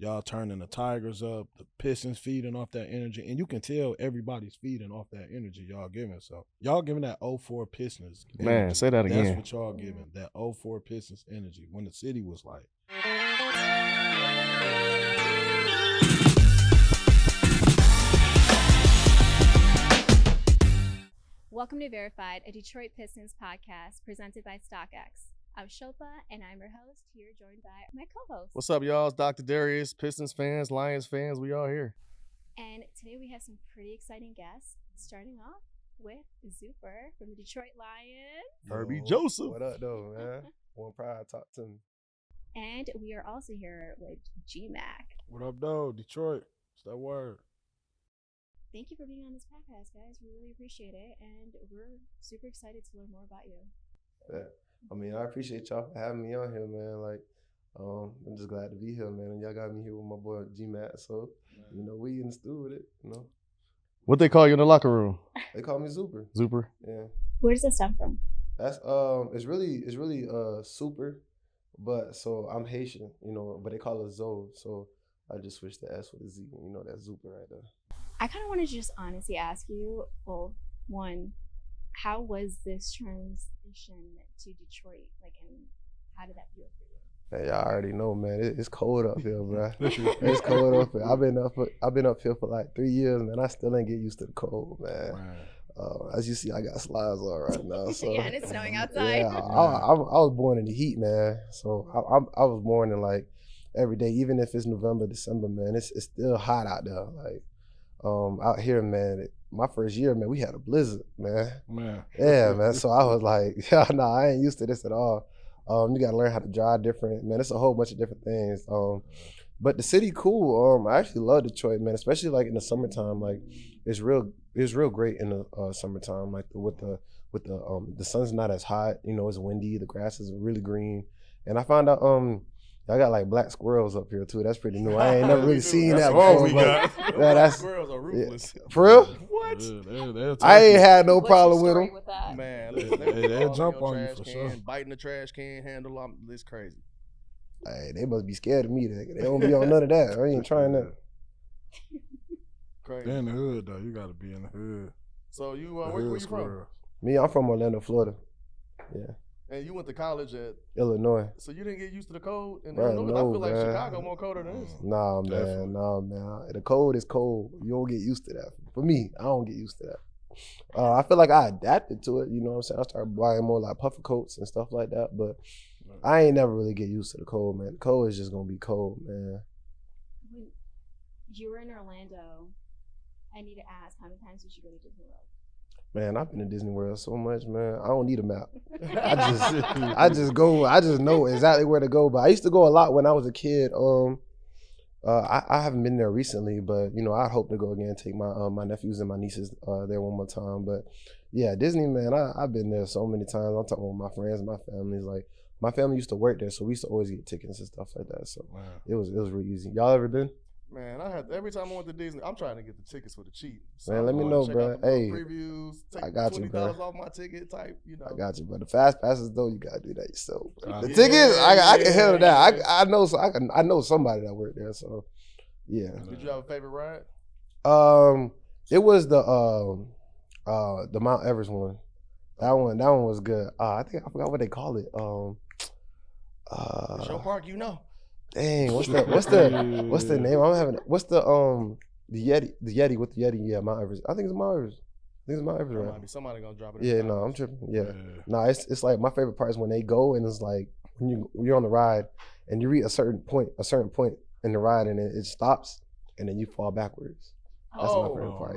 Y'all turning the Tigers up, the Pistons feeding off that energy, and you can tell everybody's feeding off that energy y'all giving. So y'all giving that 04 Pistons energy. Man, say that again. That's what y'all giving, that 04 Pistons energy when the city was like. Welcome to Verified, a Detroit Pistons podcast presented by StockX. I'm 𝗙𝗢𝗟𝗟𝗢𝗪, and I'm your host, here joined by my co-host. What's up, y'all? It's Dr. Darius, Pistons fans, Lions fans. We all here. And today we have some pretty exciting guests, starting off with 𝗙𝗢𝗟 from the Detroit Lions. Kerby Joseph. What up, though, man? One pride, talk to me. And we are also here with Gmac. What up, though? Detroit. What's that word? Thank you for being on this podcast, guys. We really appreciate it, and we're super excited to learn more about you. Yeah. I mean, I appreciate y'all for having me on here, man. Like, I'm just glad to be here, man. And y'all got me here with my boy Gmac, so, you know, we in the stew with it, you know. What they call you in the locker room? They call me Super. Super? Yeah. Where does that stem from? That's, it's really Super, but, so I'm Haitian, you know, but they call us Zoe, so I just switched the S with a Z, you know, that's Super right there. I kind of want to just honestly ask you, well, one, how was this transition to Detroit? Like, and how did that feel for you? Hey, y'all already know, man. It's cold up here, bro. It's cold up here. I've been up here for like 3 years, man. I still ain't get used to the cold, man. As you see, I got slides on right now. So yeah, and it's snowing outside. Yeah, I was born in the heat, man. So I was born in like every day, even if it's November, December, man. It's still hot out there. Like out here, man. My first year, man, we had a blizzard, man. Yeah, man. So I was like, yeah, no, I ain't used to this at all. You gotta learn how to drive different, man. It's a whole bunch of different things. But the city cool. I actually love Detroit, man. Especially like in the summertime. Like it's real great in the summertime. Like with the sun's not as hot. You know, it's windy. The grass is really green. And I found out I got like black squirrels up here too. That's pretty new. I ain't never really seen that before. Yeah, that's squirrels are ruthless. Yeah. For real? What? Yeah, I ain't had no problem with them. With that? Man, they'll jump on you for sure. Biting the trash can handle. It's crazy. Hey, they must be scared of me. They don't be on none of that. I ain't trying that. Crazy. They're in the hood though. You gotta be in the hood. So you, where you from? Me, I'm from Orlando, Florida. Yeah. And you went to college at Illinois. So you didn't get used to the cold in Bro, Illinois? no, I feel like man. Chicago more colder than this. Nah, man. The cold is cold. You don't get used to that. For me, I don't get used to that. I feel like I adapted to it. You know what I'm saying? I started buying more like puffer coats and stuff like that. But I ain't never really get used to the cold, man. The cold is just gonna be cold, man. When you were in Orlando, I need to ask, how many times did you go to Disney World? Man, I've been to Disney World so much, man. I don't need a map. I just go. I just know exactly where to go. But I used to go a lot when I was a kid. I haven't been there recently, but you know, I'd hope to go again. Take my nephews and my nieces there one more time. But yeah, Disney, man, I've been there so many times. I'm talking with my friends and my families. Like my family used to work there, so we used to always get tickets and stuff like that. So it was really easy. Y'all ever been? Man, every time I went to Disney, I'm trying to get the tickets for the cheap. So man, let me know, bro. Hey, previews, take I got you, bro. $20 off my ticket type, you know. I got you, bro. The fast passes though, you gotta do that yourself. The tickets, I can handle that. I know somebody that worked there, so yeah. Did you have a favorite ride? It was the Mount Everest one. That one was good. I forgot what they call it. Show Park, you know. Dang, what's the name? The Yeti with the Yeti? Yeah, Mount Everest. I think it's Mount Everest. Right? Might be somebody gonna drop it. Yeah, no, I'm tripping. Yeah. No, it's like my favorite part is when they go and it's like when you're on the ride and you reach a certain point in the ride and it stops and then you fall backwards. That's my favorite part.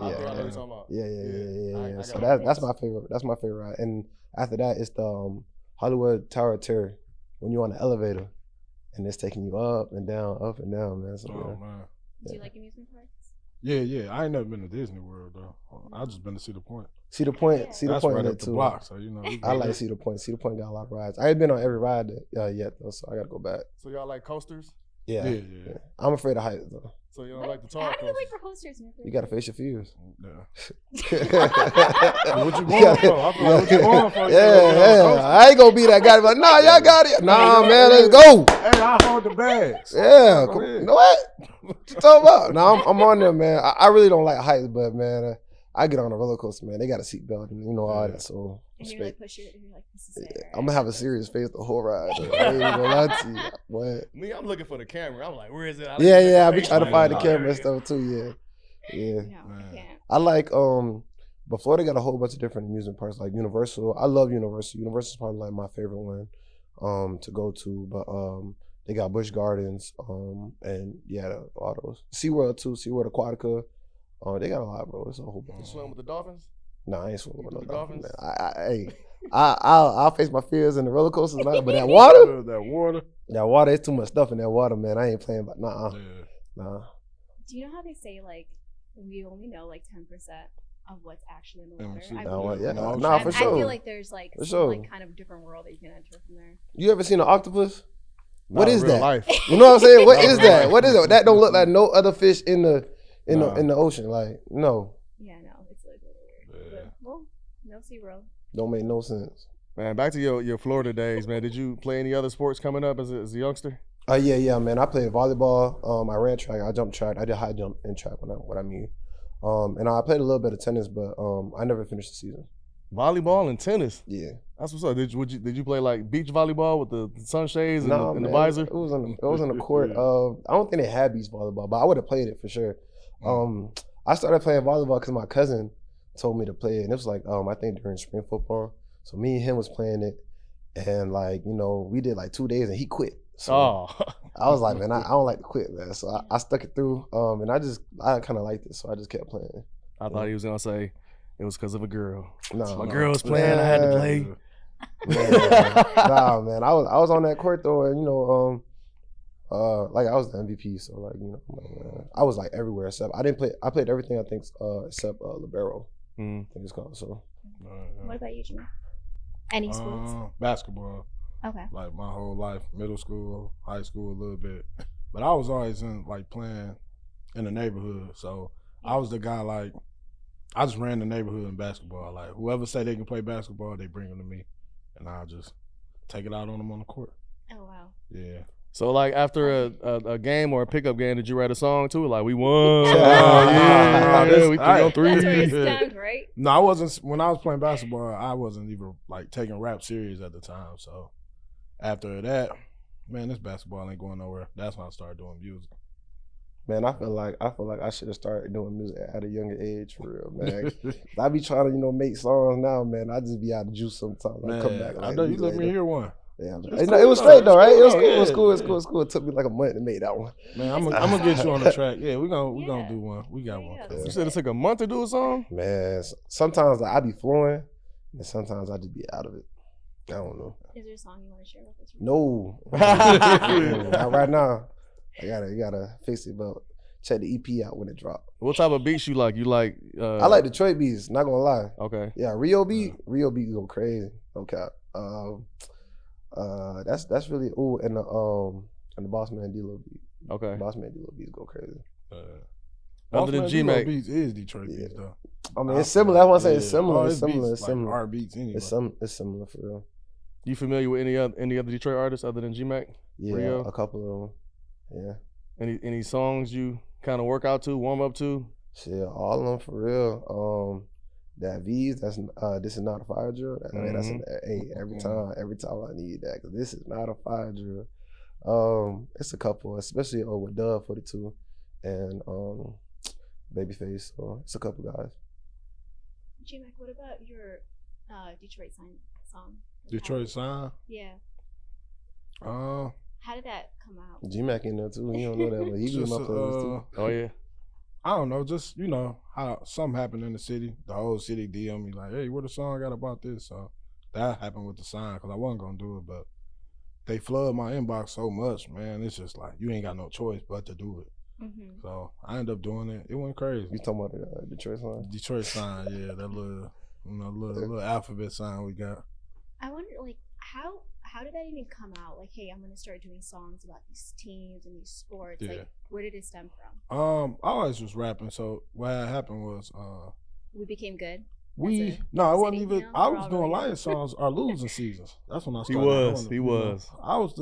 Yeah. So that's my favorite. That's my favorite ride. And after that, it's the Hollywood Tower of Terror when you're on the elevator. And it's taking you up and down, man. So, man. Do you like amusement parks? Yeah. I ain't never been to Disney World though. I just been to Cedar Point. Cedar Point That's right in up too. the block, so you know. I like Cedar Point. Cedar Point got a lot of rides. I ain't been on every ride yet though, so I gotta go back. So y'all like coasters? Yeah. I'm afraid of heights though. So you don't like the tall How do coasters? you like for coasters? You gotta face your fears. Yeah. What you going for? I feel like what you going for? Yeah. I ain't gonna be that guy. Nah, y'all got it. Nah, man, let's go. Hey, I hold the bags. Yeah. You know what? What you talking about? No, I'm on there, man. I really don't like heights, but man, I get on a roller coaster, man. They got a seatbelt and all that, so And you're like, you're like, this is fair. I'm gonna have a serious face the whole ride. I ain't even gonna lie to you. What? Me, I'm looking for the camera. I'm like, where is it? Yeah. I be trying to find the camera and stuff too. Yeah. No, I can't. I like but Florida got a whole bunch of different amusement parks like Universal. I love Universal. Universal's probably like my favorite one to go to. But they got Busch Gardens, and all those. SeaWorld too, SeaWorld Aquatica. They got a lot, bro. It's a whole bunch. You swim with the dolphins? Nah, I ain't swimming with no the dolphins. dolphins? I'll face my fears in the roller coasters, but that water, that water, it's too much stuff in that water, man. I ain't playing, but nah. Do you know how they say like we only know like 10% of what's actually in the water? For sure. I feel like there's like some like kind of different world that you can enter from there. You ever seen an octopus? What is that? Life. You know what I'm saying? What is that? What is it? That don't look like no other fish in the ocean. Like no. Yeah, no, it's like weird. But, well, no SeaWorld. Don't make no sense. Man, back to your Florida days, man. Did you play any other sports coming up as a youngster? Yeah, man. I played volleyball. I ran track. I jumped track. I did high jump and track. What I mean. And I played a little bit of tennis, but I never finished the season. Volleyball and tennis. Yeah, that's what's up. Did you play like beach volleyball with the sunshades and, no, and the visor? It was on the court. I don't think they had beach volleyball, but I would have played it for sure. I started playing volleyball because my cousin told me to play it, and it was like I think during spring football. So me and him was playing it, and like we did like 2 days, and he quit. So I was like, man, I don't like to quit, man. So I stuck it through, and I kind of liked it, so I just kept playing. I thought he was gonna say it was because of a girl. No, my girl was playing. I had to play. Nah, man. I was on that court though, and like I was the MVP. So like I was like everywhere except I didn't play. I played everything I think except libero. I think it's called. So. What about you, Gmac? Any sports? Basketball. Okay. Like my whole life, middle school, high school, a little bit, but I was always in like playing in the neighborhood. So I was the guy like. I just ran the neighborhood in basketball. Like whoever say they can play basketball, they bring them to me, and I'll just take it out on them on the court. Oh wow. Yeah. So like after a game or a pickup game, did you write a song too? Like we won. We 3 on 3. That's where it stemmed, right? No, I wasn't. When I was playing basketball, I wasn't even like taking rap serious at the time. So after that, man, this basketball ain't going nowhere. That's when I started doing music. Man, I feel like I should have started doing music at a younger age for real, man. I be trying to, make songs now, man. I just be out of juice sometimes. Man, I come back. I know you let me hear one. Yeah, it was straight though, right? It was cool. It took me like a month to make that one. Man, I'm gonna get you on the track. Yeah, we gonna do one. We got one. You said it took a month to do a song? Man, sometimes I be flowing, and sometimes I just be out of it. I don't know. Is there a song you want to share with us? No, not right now. You gotta fix it, but check the EP out when it drop. What type of beats you like? You like? I like Detroit beats. Not gonna lie. Okay. Yeah, Rio beat go crazy. Okay. That's really and the Boss Man D-Lo beat. Okay. Boss Man D-Lo beats go crazy. Other than Gmac beats is Detroit beats though. I mean, it's similar. That's what I'm saying. It's similar. It's similar. It's similar. Like our beats anyway. It's similar for real. You familiar with any other Detroit artists other than Gmac? Yeah, Rio? A couple of them. Yeah. Any songs you kind of work out to, warm up to? Shit, all of them for real. That V's, that's this is not a fire drill. That's every time I need that, because this is not a fire drill. It's a couple, especially with Dub 42 and Babyface. So it's a couple guys. Gmac, what about your Detroit song? Detroit Sign? Yeah. How did that come out? Gmac in there too. He don't know that, but he be in my playlist too. Oh yeah. I don't know, just how something happened in the city. The whole city DM me like, "Hey, what the song got about this?" So that happened with the sign because I wasn't gonna do it, but they flood my inbox so much, man. It's just like you ain't got no choice but to do it. Mm-hmm. So I ended up doing it. It went crazy. You talking about the Detroit sign? Detroit sign, yeah, that little alphabet sign we got. I wonder, like, how did that even come out? Like, hey, I'm gonna start doing songs about these teams and these sports. Yeah. Like, where did it stem from? I always was rapping. So what had happened was, we became good. It wasn't even. I was doing Lions songs our losing seasons. That's when I started. He was. I was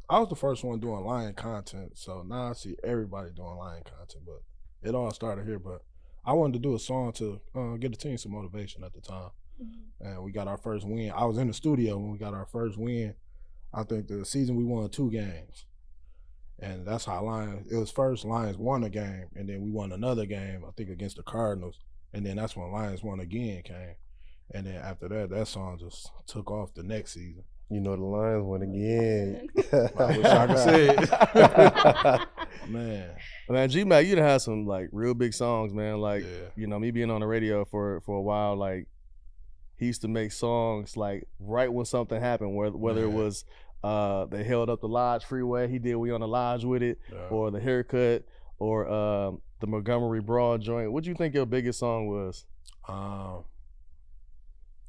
I was the first one doing Lion content, so now I see everybody doing Lion content. But it all started here. But I wanted to do a song to get the team some motivation at the time, and we got our first win. I was in the studio when we got our first win. I think the season we won 2 games, and that's how Lions. It was first Lions won a game, and then we won another game. I think against the Cardinals, and then that's when Lions won again came, and then after that, that song just took off the next season. You know the Lions won again. I wish I could say it. Man, Gsmac, you done had some like real big songs, man. Like Yeah. you know, me being on the radio for a while, like he used to make songs like right when something happened, whether it Yeah. was they held up the Lodge Freeway, he did We on the Lodge with it, Yeah. or the Haircut, or the Montgomery Broad joint. What do you think your biggest song was?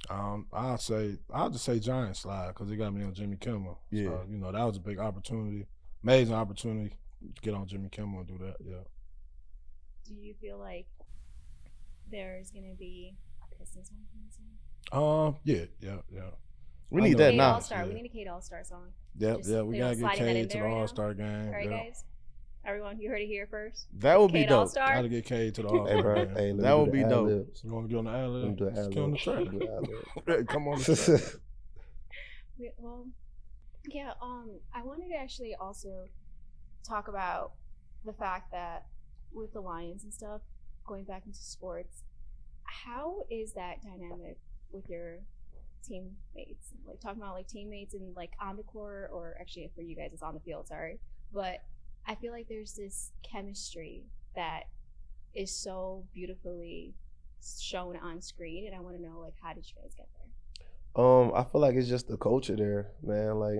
I'll just say Giant Slide because it got me on Jimmy Kimmel. Yeah. So, you know, that was a big opportunity, amazing opportunity to get on Jimmy Kimmel and do that. Yeah. Do you feel like there's gonna be a Pistons song coming soon? Yeah. We I need know. that Kate now. All-Star. Yeah. We need a Kate All-Star song. Yep, Just, yeah. We you know, gotta get sliding that in Cade to there the right now. All-Star game. All right, yeah. guys. Everyone, you heard it here first. That would be Kate dope. All-Star. Gotta get Cade to the Hey, All-Star bro. game. Hey, let That me would do be the dope. ad-libs. You want to get on the Let me ad-lib? do the Just get on the ad-libs. track. Let me do the ad-libs. Come on the track. Well, yeah. I wanted to actually also talk about the fact that with the Lions and stuff, going back into sports, how is that dynamic with your teammates? Like talking about like teammates and like on the court, or actually for you guys it's on the field, sorry. But I feel like there's this chemistry that is so beautifully shown on screen, and I want to know like how did you guys get there? I feel like it's just the culture there, man. Like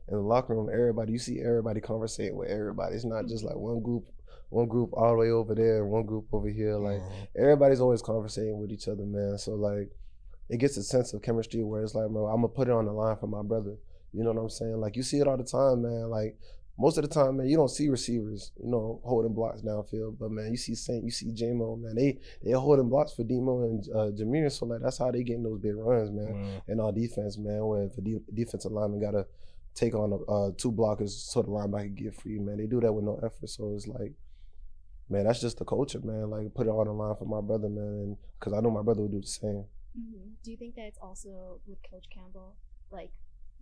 in the locker room, you see everybody conversating with everybody. It's not just like one group all the way over there and one group over here. Like everybody's always conversating with each other, man. So like it gets a sense of chemistry where it's like, bro, I'm gonna put it on the line for my brother. You know what I'm saying? Like you see it all the time, man. Like most of the time, man, you don't see receivers, you know, holding blocks downfield. But man, you see Saint, you see J-Mo, man, they're holding blocks for Demo and Jameer. So like that's how they getting those big runs, man. And our defense, man, where the defensive lineman gotta take on 2 blockers so the linebacker can get free, man. They do that with no effort. So it's like, man, that's just the culture, man. Like put it on the line for my brother, man, and because I know my brother would do the same. Do you think that it's also with Coach Campbell, like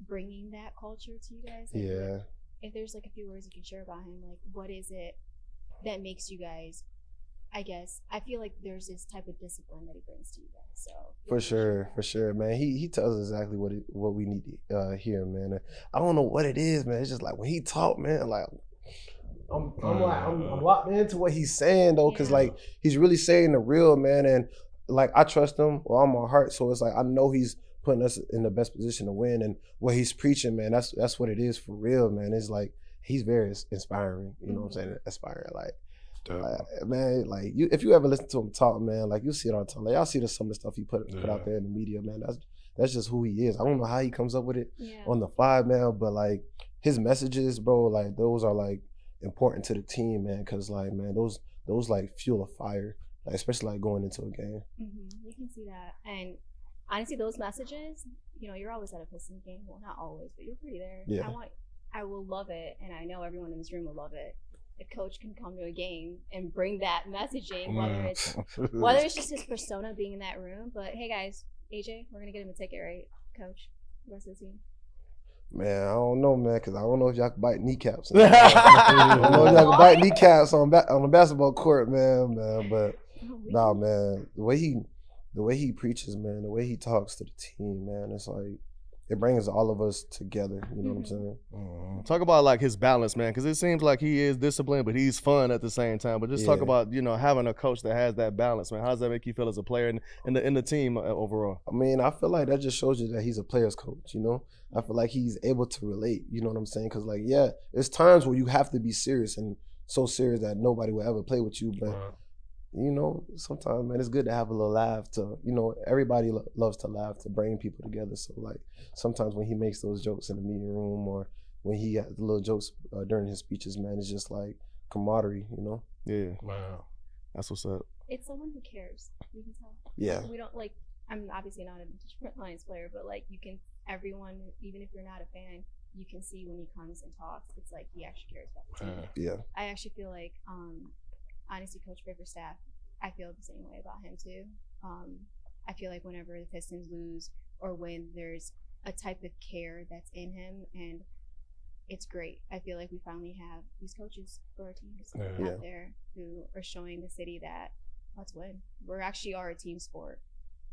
bringing that culture to you guys? Like, Yeah. If there's like a few words you can share about him, like what is it that makes you guys, I guess, I feel like there's this type of discipline that he brings to you guys. So For sure, man. He tells us exactly what we need to hear, man. I don't know what it is, man. It's just like when he talk, man, like I'm locked into what he's saying though, cause like he's really saying the real, man, and like I trust him with all my heart. So it's like I know he's putting us in the best position to win, and what he's preaching, man, that's what it is for real, man. It's like he's very inspiring. You know what I'm saying? Inspiring, like man, like if you ever listen to him talk, man, like you see it all the time. Like y'all see some of the stuff he put out there in the media, man. That's just who he is. I don't know how he comes up with it on the fly, man, but like his messages, bro, like those are like important to the team, man, because like, man, those like fuel a fire, like especially like going into a game. You can see that, and honestly, those messages, you know, you're always at a Pistons game. Well, not always, but you're pretty there. Yeah. I will love it, and I know everyone in this room will love it if Coach can come to a game and bring that messaging, whether it's just his persona being in that room. But hey, guys, AJ, we're gonna get him a ticket, right, Coach? The rest of the team. Man, I don't know, man, because I don't know if y'all can bite kneecaps. I don't know if y'all can bite kneecaps on the basketball court, man. But nah, man, the way he preaches, man, the way he talks to the team, man, it's like it brings all of us together. You know what I'm saying? Talk about like his balance, man, because it seems like he is disciplined, but he's fun at the same time. But just talk about, you know, having a coach that has that balance, man. How does that make you feel as a player and in the team overall? I mean, I feel like that just shows you that he's a player's coach, you know? I feel like he's able to relate, you know what I'm saying? Because, like, yeah, there's times where you have to be serious and so serious that nobody will ever play with you. But, you know, sometimes, man, it's good to have a little laugh to, you know, everybody loves to laugh, to bring people together. So, like, sometimes when he makes those jokes in the meeting room or when he has little jokes during his speeches, man, it's just like camaraderie, you know? Yeah. Wow. That's what's up. It's someone who cares. You can tell. Yeah. We don't, like, I'm obviously not a Detroit Lions player, but, like, you can, everyone, even if you're not a fan, you can see when he comes and talks, it's like he actually cares about the team. Yeah. I actually feel like, honestly, Coach Bickerstaff, I feel the same way about him too. I feel like whenever the Pistons lose or when there's a type of care that's in him, and it's great. I feel like we finally have these coaches for our teams out there who are showing the city that let's win. We're actually are a team sport.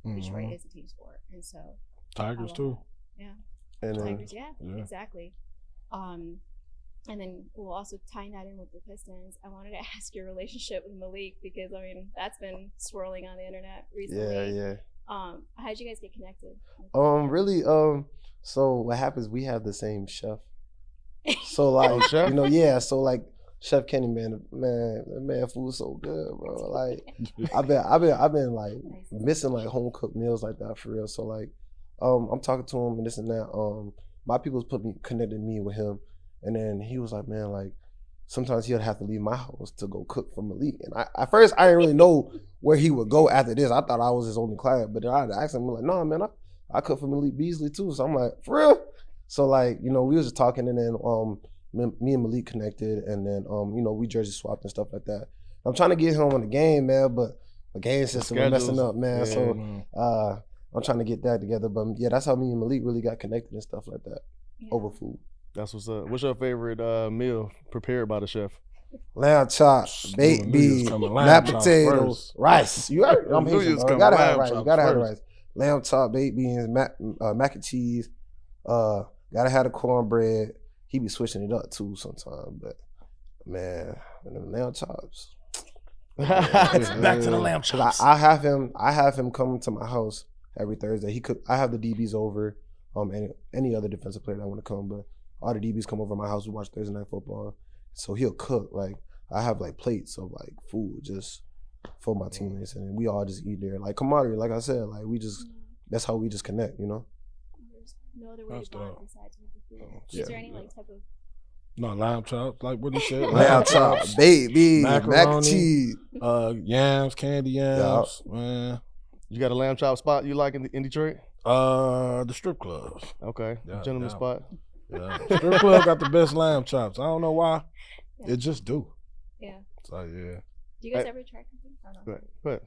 Detroit is a team sport, and so Tigers too. Yeah, And Tigers. Yeah, exactly. And then we'll also tying that in with the Pistons. I wanted to ask your relationship with Malik because I mean that's been swirling on the internet recently. Yeah. How'd you guys get connected? Really, so what happens? We have the same chef. So like, so like Chef Kenny, man, food's so good, bro. Like, I've been like missing like home cooked meals like that for real. So like, I'm talking to him and this and that. My people's connected me with him, and then he was like, man, like sometimes he'll have to leave my house to go cook for Malik. And at first I didn't really know where he would go after this. I thought I was his only client, but then I asked him like, no, man, I cook for Malik Beasley too. So I'm like, for real? So like, we was just talking, and then me and Malik connected, and then we jersey swapped and stuff like that. I'm trying to get him on the game, man, but the game system is messing up, man. Yeah, so I'm trying to get that together. But yeah, that's how me and Malik really got connected and stuff like that over food. That's what's up. What's your favorite meal prepared by the chef? Lamb chops, baked beans, mashed potatoes, rice. You heard? I'm Haitian, bro. You gotta have rice. You gotta have rice. Lamb chop, baked beans, mac and cheese. Gotta have the cornbread. He be switching it up too sometimes, but man, the lamb chops. Back to the lamb chops. I have him come to my house every Thursday. I have the DBs over, any other defensive player that want to come, but all the DBs come over to my house. We watch Thursday Night Football, so he'll cook. Like I have like plates of like food just for my teammates, and we all just eat there. Like camaraderie, like I said, like that's how we just connect, There's no other way to bond besides with the food. Is there any like type of lamb chops, like what he said. Lamb chops, baby, mac and cheese, yams, candy yams, man. You got a lamb chop spot you like in Detroit? The strip club. Okay, gentleman spot. Yeah, strip club got the best lamb chops. I don't know why. It just do. Yeah. So yeah. Do you guys ever try cooking? Go ahead.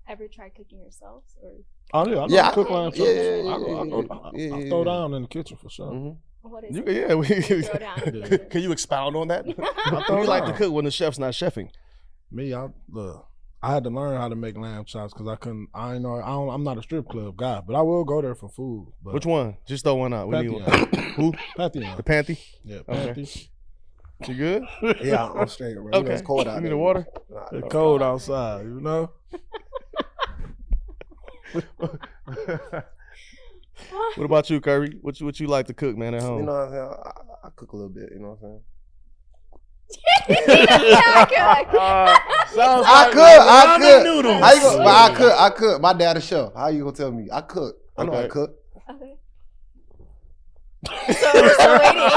Ever try cooking yourselves or? Oh yeah, I know cook lamb chops. I throw down in the kitchen for sure. Mm-hmm. What is it? Throw down. Can you expound on that? What do you like to cook when the chef's not chefing? Me, I had to learn how to make lamb chops because I'm not a strip club guy, but I will go there for food. But which one? Just throw one out. We need one. Who? Pantheon. The Panthy? Yeah, Panthy. Okay. You good? Yeah, I'm straight. Bro. Okay. It's cold out you need there. the water? It's cold outside, What about you, Kerby? What you like to cook, man, at home? You know what I'm saying? I cook a little bit, you know what I'm saying? I cook. My dad a chef. How you gonna tell me? I cook. I know how to cook. Okay. So we're waiting.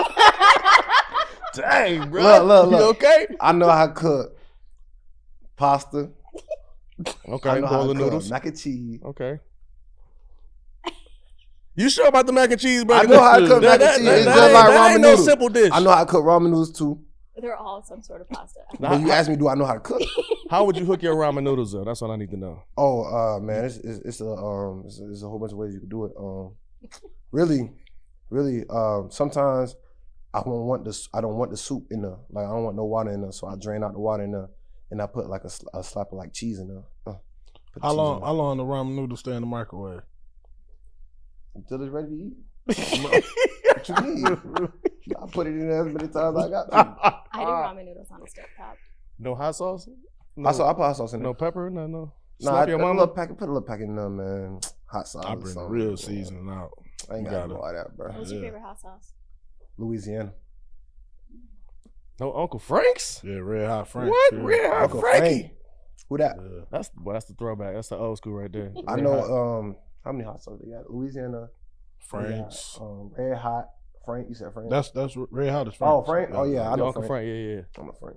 Dang, bro. Look. You okay? I know how to cook pasta. Okay, I know how to cook noodles. mac and cheese. Okay. You sure about the mac and cheese, bro? I know how to cook mac and cheese. It's just like ramen noodles. No simple dish. I know how to cook ramen noodles too. They're all some sort of pasta. But you asked me, do I know how to cook? How would you hook your ramen noodles up? That's all I need to know. Oh, man, it's a whole bunch of ways you can do it. Really, sometimes I don't want the soup in there. Like I don't want no water in there, so I drain out the water in there, and I put like a slap of like cheese in there. How long the ramen noodles stay in the microwave? Until it's ready to eat. What you mean? I put it in there as many times as I got to. I do ramen noodles on a stove top. No hot sauce? No. I put hot sauce in there. No pepper? No. No, I put a little packet in there, man. Hot sauce. I bring the real seasoning out. I ain't got to do all that, bro. What's your favorite hot sauce? Louisiana. No Uncle Frank's? Yeah, Red Hot Frank. What? Yeah. Red Hot Frankie? Who that? Yeah. That's the throwback. That's the old school right there. I know. How many hot sauces they got? Louisiana. Frank's. Red Hot. Frank. You said Frank. That's Red Hot is Frank. Oh, Frank. Oh yeah, I know Uncle Frank. Yeah. I'm a Frank.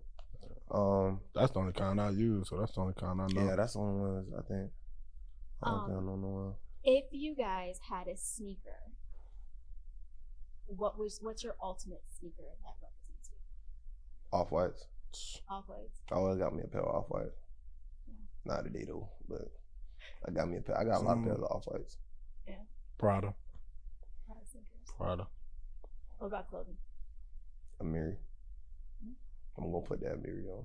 That's the only kind I use, so that's the only kind I know. Yeah, that's the only ones I think. I don't know no one. If you guys had a sneaker, what's your ultimate sneaker that represents you? Off-Whites. Off-Whites. I always got me a pair of Off-Whites. Not today though, but I got me a pair. I got a lot of pairs of Off-Whites. Yeah. Prada. Prada sneakers. Prada. What about clothing? Amiri. I'm gonna put that Amiri on.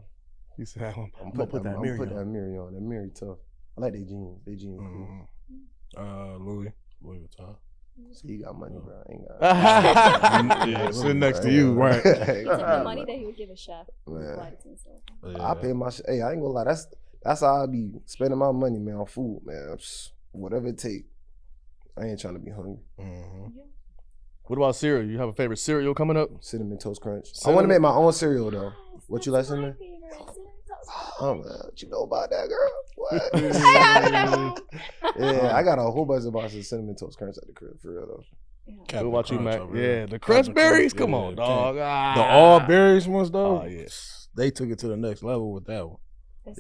You said I'm I'm gonna put that I'm mirror put that on. Amiri on. That Amiri tough. I like they jeans. They jeans cool. Louis Vuitton. See, you got money, bro. I ain't got. Yeah, sitting next to you, right? He took the money that he would give a chef. Man. Yeah. I pay my shit. Hey, I ain't gonna lie. That's how I be spending my money, man, on food, man. Whatever it take. I ain't trying to be hungry. What about cereal? You have a favorite cereal coming up? Cinnamon Toast Crunch. I Cinnamon- want to make my own cereal though. What you like, cinnamon? Cinnamon Oh man, what you know about that, girl? What? Toast. Yeah, I got a whole bunch of boxes of Cinnamon Toast Crunch at the crib for real though. Captain What about you, Crunch Mac? over here. Yeah, the crunch Captain berries. Crunch, Come yeah, on, yeah. dog. The all berries ones though. Oh, yeah. They took it to the next level with that one. This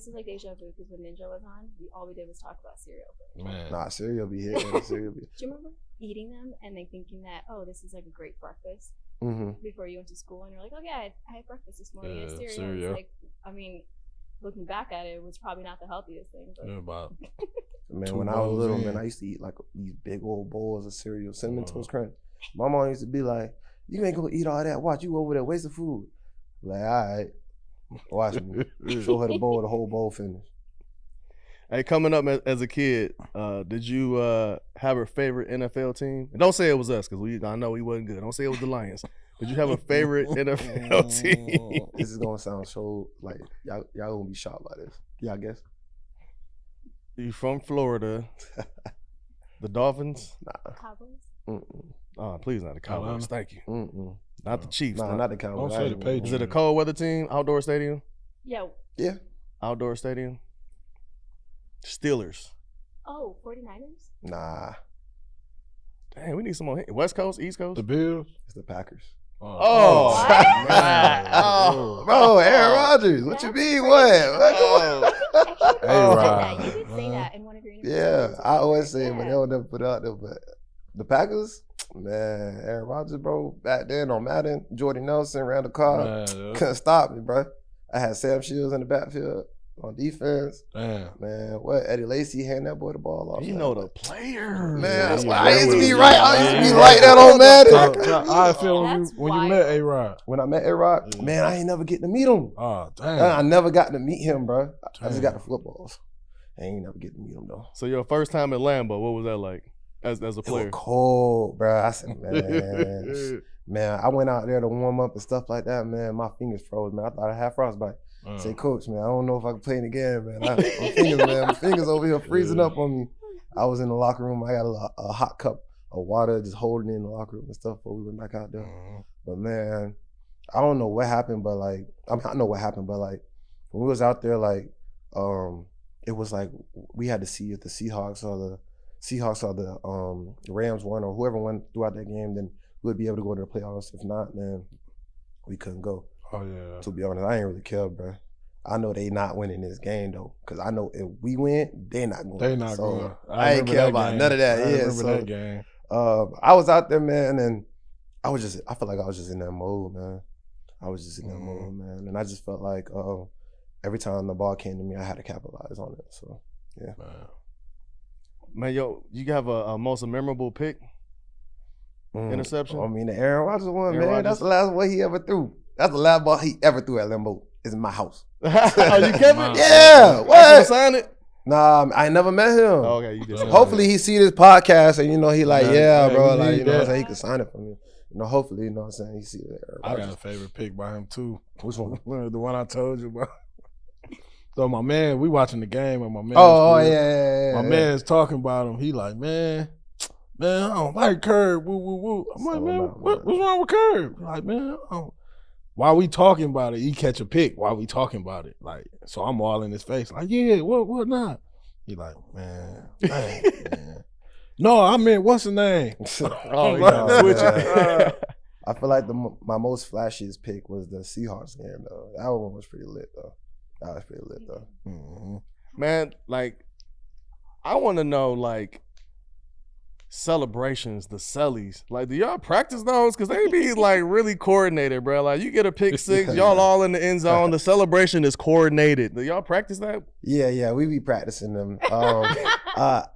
is like deja vu because when Ninja was on, all we did was talk about cereal. Man. Nah, cereal be here. Yeah, cereal be. Do you remember eating them and then thinking that, oh, this is like a great breakfast before you went to school, and you're like, oh yeah, I had breakfast this morning. Yeah, I had cereal. cereal. It's like, I mean, looking back at it, it was probably not the healthiest thing. But Yeah, about Man, 2 when I was bowls little, in. man, I used to eat like these big old bowls of cereal, Cinnamon Toast Crunch. My mom used to be like, "You ain't gonna eat all that. Watch, you over there wasting food." Like, all right, watch me. Show her the bowl, the whole bowl finished. Hey, coming up as a kid, did you have a favorite NFL team? And don't say it was us, because I know we wasn't good. Don't say it was the Lions. Did you have a favorite NFL team? This is gonna sound so like y'all gonna be shocked by this. Yeah, I guess. You from Florida? The Dolphins? Cowboys. Mm-mm. Oh, please not the Cowboys. Carolina? Thank you. Mm-mm. Not the Chiefs. Nah, not the Cowboys. Don't say the Patriots. Is it a cold weather team? Outdoor stadium? Yeah. Yeah. Outdoor stadium? Steelers. Oh, 49ers? Nah, Dang, we need some more. West Coast, East Coast? the Bills. it's the Packers. Oh. man. Oh. Bro, Aaron Rodgers. What you That's mean? crazy. What? Actually, Hey, you did say Rod. that in one of your interviews. Yeah, I always say it, but Yeah. they don't never put it out there. But the Packers, man, Aaron Rodgers, bro, back then on Madden, Jordy Nelson ran the car, Man, yeah. couldn't stop me, bro. I had Sam Shields in the backfield on defense. Damn. Man, what Eddie Lacy handed that boy the ball off. You man. know the player. Man, Yeah, that's yeah, why I that used to was- be right. I used to be yeah. like that on Madden. So I feel That's when you wild. met A-Rod. When I met A-Rod, Yeah. man, I ain't never get to meet him. Oh, I damn. never got to meet him, bro. I just Damn. got the footballs. I ain't never get to meet him though. So your first time at Lambeau, what was that like as a It was player? cold, bro. I said, man, I went out there to warm up and stuff like that, man. My fingers froze, man. I thought I had frostbite. I say, Coach, man, I don't know if I can play in the game, man. My fingers over here freezing up on me. I was in the locker room. I got a hot cup of water just holding it in the locker room and stuff before we went back out there. But man, I don't know what happened, but like, I know what happened, but like, when we was out there, like, it was like we had to see if the Seahawks or the Rams won or whoever won throughout that game, then we would be able to go to the playoffs. If not, man, we couldn't go. Oh, yeah. To be honest, I ain't really care, bro. I know they not winning this game though, cause I know if we win, they not going. They not so going. I ain't care about none of that. I Yeah, remember so that game. I was out there, man, and I felt like I was just in that mode, man. I was just in that mode, man, and I just felt like every time the ball came to me, I had to capitalize on it. So yeah. Man, yo, you have a most memorable pick? Interception? I mean, the Aaron Rodgers one, Aaron man. Rodgers? That's the last one he ever threw. That's the last ball he ever threw at Lambeau. It's in my house. Oh, you kept it? Yeah, You what? signed it? Nah, I ain't never met him. Oh, okay, you just Hopefully he see this podcast and he like, Yeah, bro, we like, need what I'm that. saying, he can sign it for me. Hopefully, what I'm saying, he see it. I got a favorite pick by him, too. Which one? The one I told you about. So my man, we watching the game, and my man. Oh, yeah. My man's talking about him. He like, man, I don't like Kerb. Woo, woo, woo. I'm like, So man, not, what's man. wrong with Kerb? Like, man, while we talking about it, he catch a pick while we talking about it. Like, so I'm all in his face. Like, yeah, what not? He like, man, dang, man. No, I meant, what's the name? Oh, yeah. Switch. I feel like my most flashiest pick was the Seahawks game, though. That one was pretty lit, though. Mm-hmm. Man, like, I want to know, like, celebrations, the cellies. Like, do y'all practice those? Because they be like really coordinated, bro. Like, you get a pick six, y'all all in the end zone. The celebration is coordinated. Do y'all practice that? Yeah, we be practicing them. I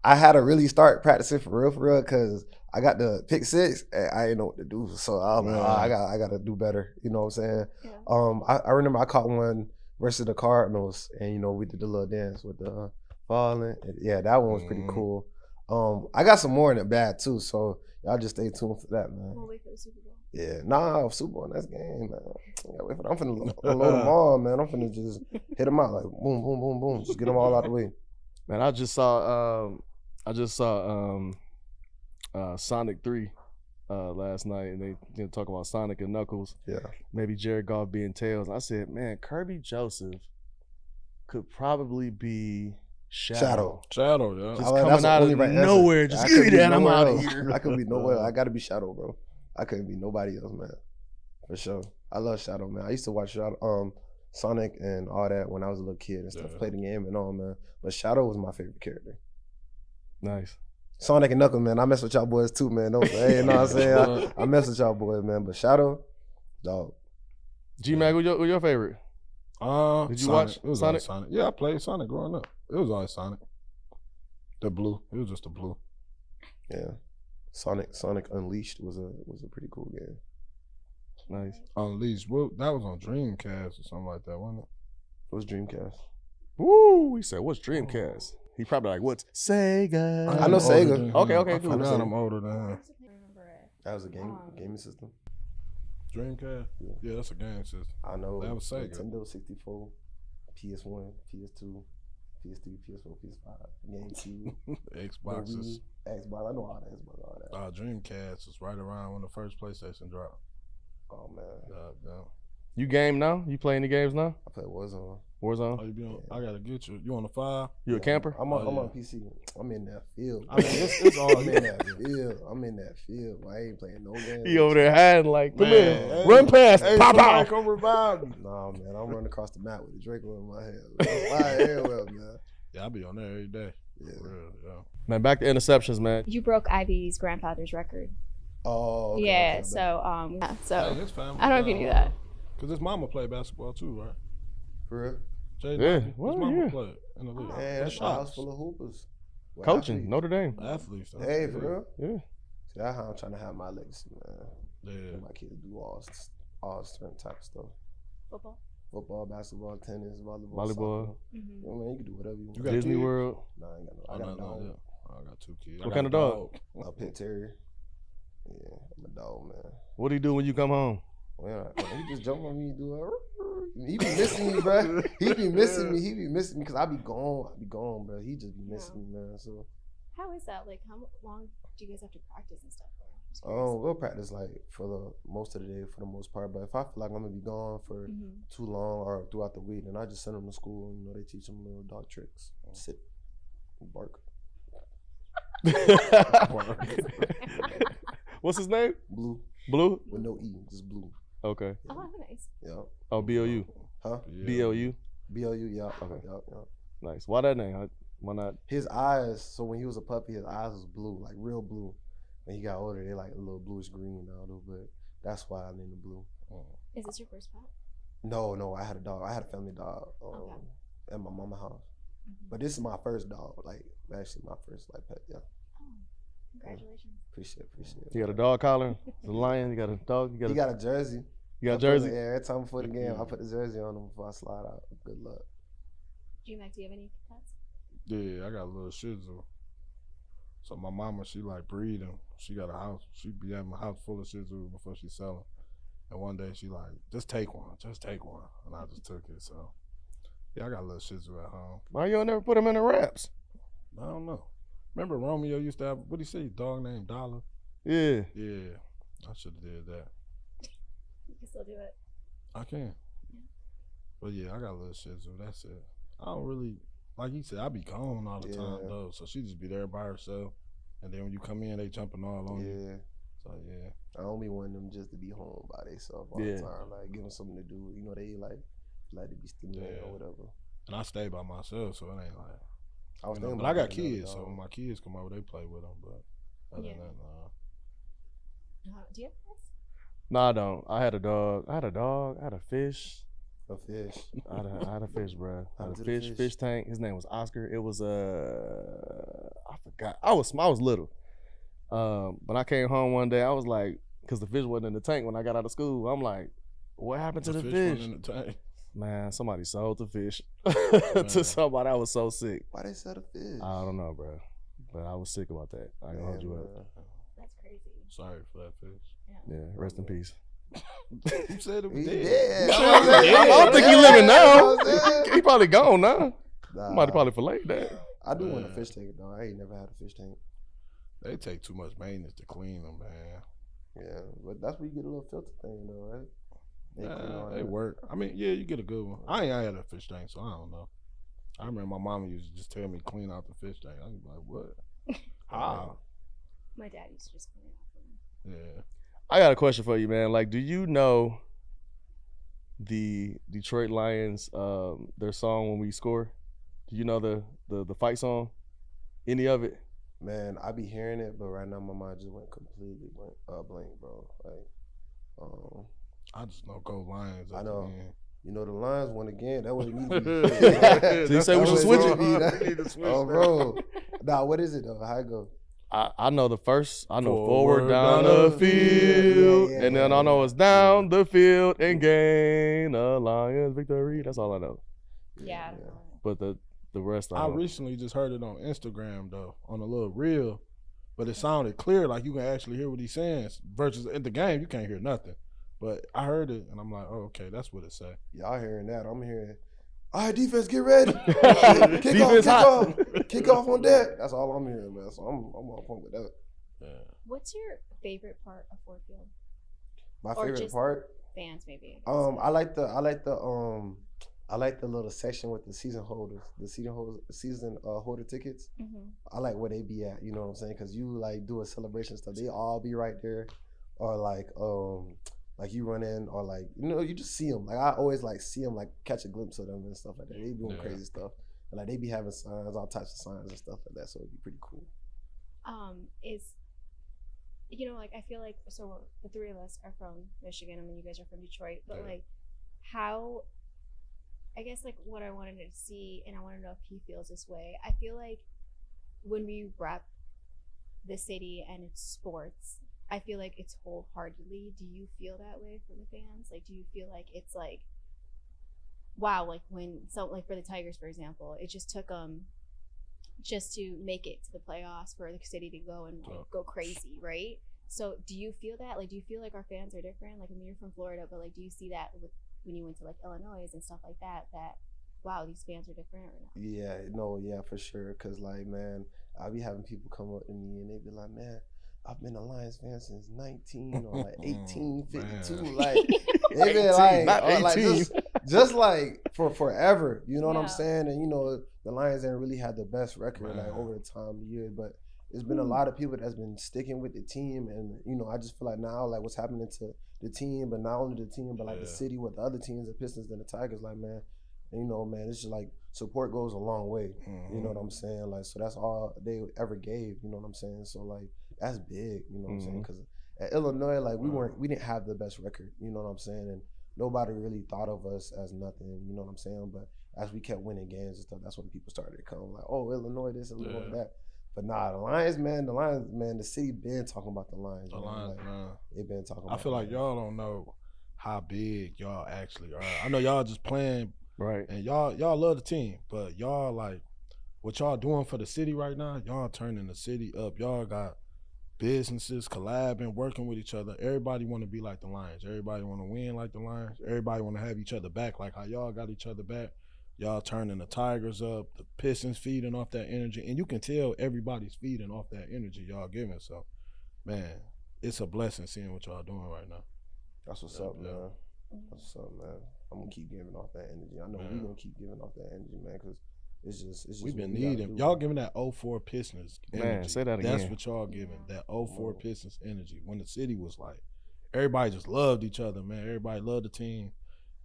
had to really start practicing for real, because I got the pick six and I didn't know what to do. So I'm like, I got to do better. You know what I'm saying? Yeah. I remember I caught one versus the Cardinals, and you know we did the little dance with the falling. Yeah, that one was pretty cool. I got some more in the bag too, so y'all just stay tuned for that, man. We'll wait for the Super Bowl. Yeah, nah, Super Bowl, that's game, man. I'm finna load them all, man. I'm finna just hit them out like boom, boom, boom, boom. Just get them all out the way. Man, I just saw Sonic 3 last night, and they talk about Sonic and Knuckles. Yeah. Maybe Jared Goff being Tails. I said, man, Kerby Joseph could probably be Shadow, yeah. Just coming out of nowhere. Just give me that. I'm out of here. I could be nowhere. I got to be Shadow, bro. I couldn't be nobody else, man. For sure. I love Shadow, man. I used to watch Sonic and all that when I was a little kid and stuff. Play the game and all, man. But Shadow was my favorite character. Nice. Sonic and Knuckles, man. I mess with y'all boys too, man. Don't say, you know what I'm saying? I mess with y'all boys, man. But Shadow, dog. Gmac, who your favorite? Did you watch it was Sonic? Sonic? Yeah, I played Sonic growing up. It was always Sonic. The blue. It was just the blue. Yeah. Sonic Unleashed was a pretty cool game. Nice. Unleashed. Well, that was on Dreamcast or something like that, wasn't it? What's Dreamcast? Woo! He said, "What's Dreamcast?" He probably like, "What's Sega?" I know Sega. Okay, cool. I'm older than him. That was a gaming system. Dreamcast? Yeah, that's a game system. I know. That was Sega. Nintendo 64, PS1, PS2, PS3, PS4, PS5, GameCube, Xboxes. Xbox. I know all that. All that. Dreamcast was right around when the first PlayStation dropped. Oh man. Yeah. You game now? You play any games now? I play Warzone. Warzone? Oh, you be on? I gotta get you. You on the 5? You a camper? I'm on PC. I'm in that field. I mean, it's all I'm in that field. I ain't playing no games. He over there hiding like, come here, Hey, run past, pop somebody out. come revive me. Nah, man, I'm running across the map with the Draco in my hand. Man. Yeah, I be on there every day. Yeah. For real, yeah. Man, back to interceptions, man. You broke Ivy's grandfather's record. Oh, okay, yeah. okay, So Hey, his family, I don't know if you knew that. Cause his mama played basketball too, right? For real? Jay Yeah, His well, mama yeah. played in the league. Man, that's a house full of hoopers. Well, Coaching, athletes. Notre Dame. Athletes. Though. Hey, for real? Yeah. See, that's how I'm trying to have my legacy, man. Yeah. My kids do all certain type of stuff. Football, basketball, tennis, volleyball. Volleyball. Mm-hmm. I mean, you can do whatever you want. You got Disney kids? World. Nah, I ain't got no. I Oh, got a dog. I got 2 kids. What kind of dog? A pit terrier. Yeah, I'm a dog, man. What do you do when you come home? Well, he just jump on me, he be missing me, bro. He be missing me because I be gone, bro. He just be missing me, man. So How is that? Like, how long do you guys have to practice and stuff? we'll practice like for the most of the day for the most part. But if I feel like I'm gonna be gone for too long or throughout the week, then I just send them to school and they teach them little dog tricks. Sit, bark. What's his name? Blue. Blue? With no E, just Blue. Okay. Oh, nice. Yeah. Oh, BLU. Huh? BLU. BLU, yeah. Okay. Yeah. Nice. Why that name? Why not? His eyes, so when he was a puppy, his eyes was blue, like real blue. When he got older, they like a little bluish green now, but that's why I named him Blue. Is this your first pet? No, I had a dog. I had a family dog at my mama's house. But this is my first dog, like actually my first like pet, yeah. Oh, congratulations. Appreciate it. You got a dog collar? The lion? You got a dog? He got a jersey. You got a jersey? Yeah, every time before the game, I put the jersey on him before I slide out. Good luck. Gmac, do you have any pets? Yeah, I got a little Shih Tzu. So my mama, she like breeding. She got a house. She be having a house full of Shih Tzu before she sell them. And one day she like, just take one. And I just took it. So yeah, I got a little Shih Tzu at home. Why you don't never put him in the wraps? I don't know. Remember Romeo used to have, what do you say, dog named Dollar? Yeah. Yeah, I should have did that. You can still do it. I can. But yeah, I got a little Shih Tzu. That's it. I don't really, like he said, I be gone all the time though. So she just be there by herself. And then when you come in, they jumping all on you. So yeah. I don't be wanting them just to be home by themselves all the time. Like give them something to do. You know, they like to be stimulated or whatever. And I stay by myself, so it ain't like. But I got kids, so when my kids come over, they play with them. But Other Yeah. than that, nah. Do you have pets? No, I don't. I had a dog. I had a fish. A fish. I had a fish, bro. I had Happened a to the fish, fish? fish tank. His name was Oscar. It was I forgot. I was little. When I came home one day, I was like, because the fish wasn't in the tank when I got out of school. I'm like, what happened to the fish fish? wasn't in the tank. Man, somebody sold the fish Man. to somebody. I was so sick. Why they sell the fish? I don't know, bro. But I was sick about that. I ain't gonna hold you up. That's crazy. Sorry for that fish. Yeah, rest in peace. You said it was He dead. dead. I don't think he living now. He probably gone now. Nah, Somebody probably filleted that. I do want a Man. fish tank though. I ain't never had a fish tank. They take too much maintenance to clean them, man. Yeah, but that's where you get a little filter thing though, right? They clean all They that. work. I mean, yeah, you get a good one. I ain't had a fish tank, so I don't know. I remember my mama used to just tell me clean out the fish tank. I was like, what? How? My dad used to just clean it out for me. Yeah. I got a question for you, man. Like, do you know the Detroit Lions, their song when we score? Do you know the fight song? Any of it? Man, I be hearing it, but right now my mind just went completely blank, bro. Like, I just know go Lions. I at know. the end. you know, the Lions won again. That what it need to So be. you say we That should what switch need it? to be. That- We need to switch Oh, that. bro. Nah, what is it though? How it go? I know the first. I know Forward forward down down the the field, field. and then I know it's down the field and gain a Lions victory. That's all I know. Yeah. I don't know. But the rest I I don't. recently just heard it on Instagram though, on a little reel, but it sounded clear, like you can actually hear what he's saying. Versus in the game, you can't hear nothing. But I heard it, and I'm like, oh, okay, that's what it say. Y'all hearing that? I'm hearing. All right, defense, get ready. Defense hot. Kick off on deck. That's all I'm hearing, man. So I'm on point with that. Yeah. What's your favorite part of Ford Field? My Or favorite just- part. Fans, maybe. I like the little section with the season holders, the season holder tickets. Mm-hmm. I like where they be at. You know what I'm saying? Because you like do a celebration stuff, they all be right there, or like you run in, or like you just see them. Like I always like see them, like catch a glimpse of them and stuff like that. They doing Yeah. crazy stuff, and like they be having signs, all types of signs and stuff like that. So it'd be pretty cool. Like I feel like so the three of us are from Michigan. I mean, you guys are from Detroit, but Yeah. like how. I guess like what I wanted to see, and I want to know if he feels this way. I feel like when we rep the city and its sports, I feel like it's wholeheartedly. Do you feel that way from the fans? Like, do you feel like it's like, wow, like like for the Tigers, for example, it just took just to make it to the playoffs for the city to go and like, go crazy, right? So do you feel that? Like, do you feel like our fans are different? Like, I mean, you're from Florida, but like, do you see that when you went to like Illinois and stuff like that, wow, these fans are different or not? Yeah, for sure. Cause like, man, I be having people come up to me and they be like, man, I've been a Lions fan since 19 or like 1852. Man. Like they been 18, like, not or, like 18. just like for forever. You know what I'm Yeah. saying? And the Lions ain't really had the best record like Man. over the time of year, but there's been a lot of people that's been sticking with the team, and I just feel like now like what's happening to the team, but not only the team, but like the Yeah. city with the other teams, the Pistons and the Tigers, like man, man, it's just like support goes a long way. You know what I'm saying? Like, so that's all they ever gave. You know what I'm saying? So like that's big. You know what I'm saying? Because at Illinois, like we didn't have the best record. You know what I'm saying? And nobody really thought of us as nothing. You know what I'm saying? But as we kept winning games and stuff, that's when people started to come like, oh, Illinois this, Illinois that. But nah, the Lions, man, the city been talking about the Lions. The man. Lions, Like, man. they been talking about I feel like y'all don't know how big y'all actually are. I know y'all just playing, Right. and y'all love the team, but y'all like what y'all doing for the city right now. Y'all turning the city up. Y'all got businesses collabing, working with each other. Everybody want to be like the Lions. Everybody want to win like the Lions. Everybody want to have each other back, like how y'all got each other back. Y'all turning the Tigers up, the Pistons feeding off that energy, and you can tell everybody's feeding off that energy y'all giving. So, man, it's a blessing seeing what y'all doing right now. That's what's Yeah, up, yeah. man. That's what's up, man. I'm gonna keep giving off that energy. I know Man. we gonna keep giving off that energy, man, because it's just We've been what we gotta needing do. y'all giving that 04 Pistons energy. Man, say that That's again. what y'all giving, that 04 Pistons energy. When the city was like, everybody just loved each other, man. Everybody loved the team.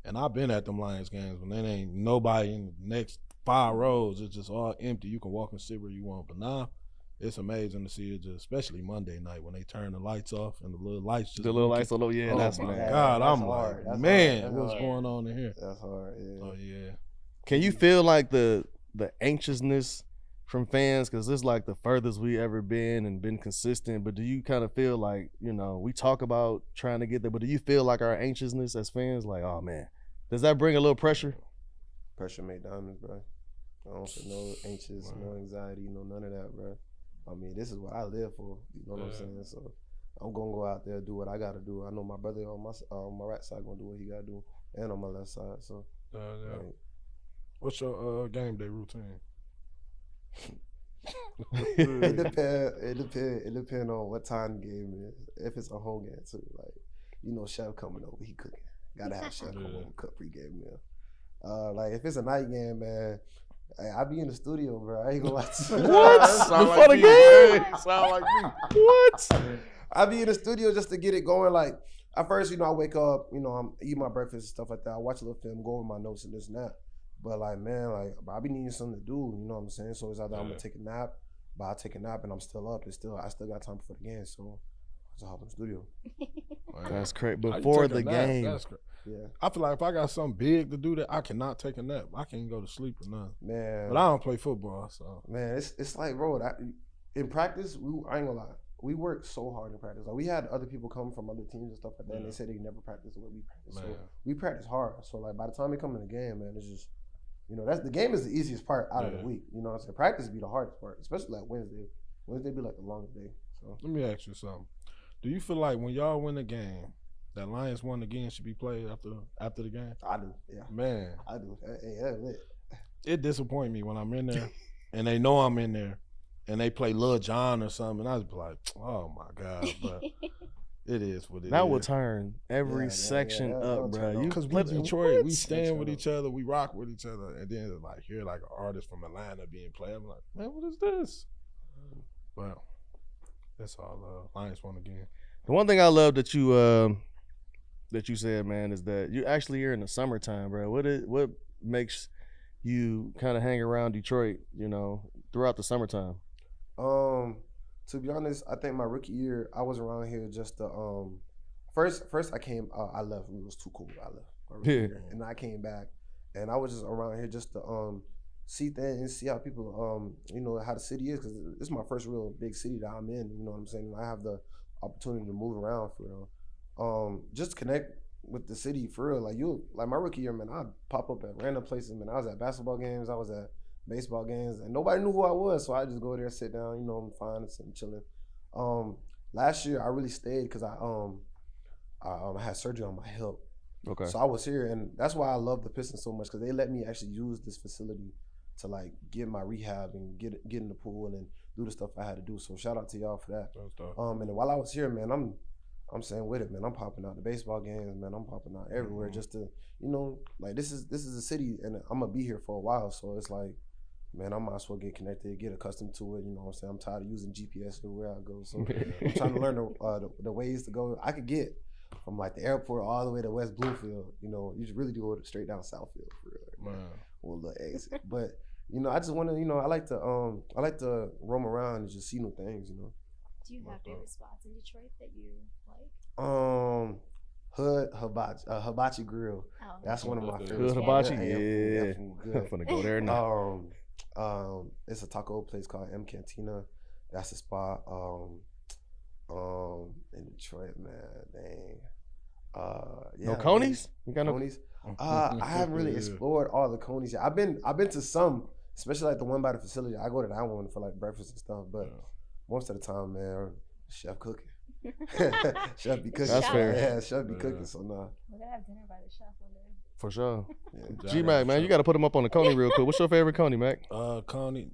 And I've been at them Lions games when there ain't nobody in the next 5 rows. It's just all empty. You can walk and sit where you want. But now it's amazing to see it, just especially Monday night when they turn the lights off and the little lights just The little lights, yeah, oh that's my man. God, That's I'm hard. like, That's man, hard. what's That's going on in here? That's hard. Yeah. Oh yeah. Can you feel like the anxiousness from fans? Because it's like the furthest we ever been and been consistent. But do you kind of feel like, you know, we talk about trying to get there, but do you feel like our anxiousness as fans, like, oh man, does that bring a little pressure? Pressure make diamonds, bro. I don't feel no anxious, no anxiety, no none of that, bro. I mean, this is what I live for. You know what I'm saying? So I'm gonna go out there, do what I gotta do. I know my brother on my right side gonna do what he gotta do, and on my left side. So, like, what's your game day routine? it depend on what time the game is. If it's a home game too, like, you know, chef coming over, he cooking. Gotta have chef come over, cook pregame meal. Like if it's a night game, man, I be in the studio, bro. I ain't gonna lie to you. What? Before the game? Sound like me. What? I be in the studio just to get it going. Like at first, you know, I wake up, you know, I'm eating my breakfast and stuff like that. I watch a little film, go over my notes and this and that. But like, man, like I be needing something to do. You know what I'm saying? So it's either I'm gonna take a nap, but I take a nap and I'm still up. I still got time before the game. So I just hop in the studio. That's crazy. Before the game. That's crazy. Yeah. I feel like if I got something big to do, that I cannot take a nap. I can't go to sleep or nothing. Man. But I don't play football, so. Man, it's like, bro, in practice, I ain't gonna lie. We worked so hard in practice. Like we had other people come from other teams and stuff like that, and they said they never practice the way we practice. Man. So we practice hard. So like by the time they come in the game, man, it's just, you know, the game is the easiest part out of the week. You know what I'm saying? Practice be the hardest part, especially like Wednesday. Wednesday be like the longest day. So let me ask you something. Do you feel like when y'all win a game, that Lions won again should be played after the game? I do, yeah. Man. I do. Hey, lit. It disappoints me when I'm in there and they know I'm in there and they play Lil Jon or something, and I just be like, oh my God, but it is what it is. That will turn every section up, bro. Because we Detroit, we stand with each other, we rock with each other, and then like hear like an artist from Atlanta being played. I'm like, man, what is this? But that's all. Lions won again. The one thing I love that you said, man, is that you're actually here in the summertime, bro. What makes you kind of hang around Detroit, you know, throughout the summertime? To be honest, I think my rookie year, I was around here just to first I came, I left. It was too cold. I left my rookie year, and I came back, and I was just around here just to see things and see how people, you know, how the city is, because this is my first real big city that I'm in. You know what I'm saying? I have the opportunity to move around for real. Just connect with the city for real. Like my rookie year, man, I'd pop up at random places, man. I was at basketball games, I was at baseball games, and nobody knew who I was, so I just go there, sit down, you know, I'm fine and chilling. Last year I really stayed because I had surgery on my hip. Okay. So I was here, and that's why I love the Pistons so much, because they let me actually use this facility to like get my rehab and get in the pool and do the stuff I had to do. So shout out to y'all for that. And then while I was here, man, I'm staying with it, man. I'm popping out the baseball games, man. I'm popping out everywhere just to, you know, like this is a city, and I'm gonna be here for a while. So it's like, man, I might as well get connected, get accustomed to it. You know what I'm saying? I'm tired of using GPS everywhere I go. So I'm trying to learn the ways to go. I could get from like the airport all the way to West Bloomfield. You know, you should really do it straight down Southfield for real. Man. Or a little exit. But you know, I just want to, you know, I like to roam around and just see new things. You know. Do you have favorite spots in Detroit that you like? Hibachi Grill. Oh. That's one of my favorites. Hood Hibachi, yeah. I'm gonna go there now. It's a taco place called M Cantina. That's a spot. In Detroit, man. Dang. Yeah, no Coney's? You got no Coney's? I haven't really explored all the Coney's yet. I've been to some, especially like the one by the facility. I go to that one for like breakfast and stuff, but most of the time, man, chef cooking. Chef be cooking. That's fair. Yeah, chef be cooking. So nah. We're gonna have dinner by the chef one day. For sure. Yeah. Gmac, man, you got to put him up on the Coney real quick. What's your favorite Coney, Mac? Coney,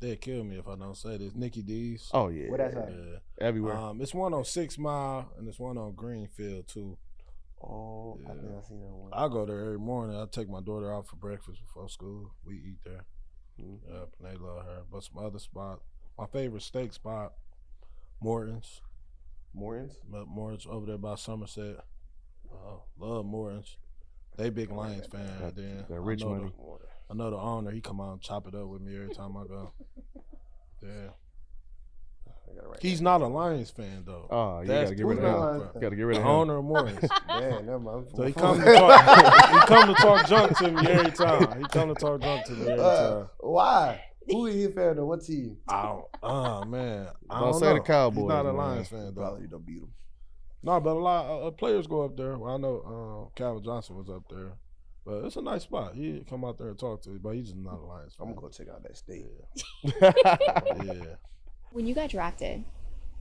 they'd kill me if I don't say this. Nicky D's. Oh yeah. Where that's at? Everywhere. It's one on 6 Mile and it's one on Greenfield too. Oh, yeah. I think I seen that one. I go there every morning. I take my daughter out for breakfast before school. We eat there. And they love her. But some other spot, my favorite steak spot, Morton's. Morton's over there by Somerset. Love Morton's. They big Lions fan. Then that rich money. I know the owner. He come out and chop it up with me every time I go. Yeah. He's not a Lions fan though. Oh, you That's gotta get rid of him. Lions Gotta get rid The of him. owner of Morris. Man, never mind. So he come to talk junk to me every time. He come to talk junk to me every time. Why? Who is he a fan of? What team? Man. I Don't don't say know. the Cowboys. He's not a man. Lions fan though. Probably don't beat him. No, but a lot of players go up there. Well, I know Calvin Johnson was up there. But it's a nice spot. He come out there and talk to you, but he's just not a Lions fan. I'm gonna go check out that state. Yeah. When you got drafted,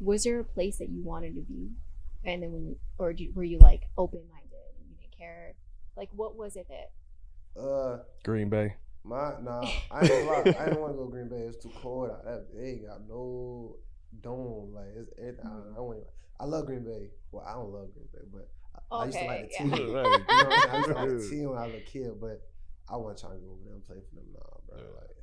was there a place that you wanted to be? And then were you like open-minded and you didn't care? Like, what was it that? Green Bay. I ain't gonna lie. I didn't want to go to Green Bay. It's too cold out there. They ain't got no dome. Like I love Green Bay. Well, I don't love Green Bay, but I used to like the team. You know what I'm saying? I used to like the team when I was a kid, but I wasn't trying to go over there and play for them. Nah, bro. Like,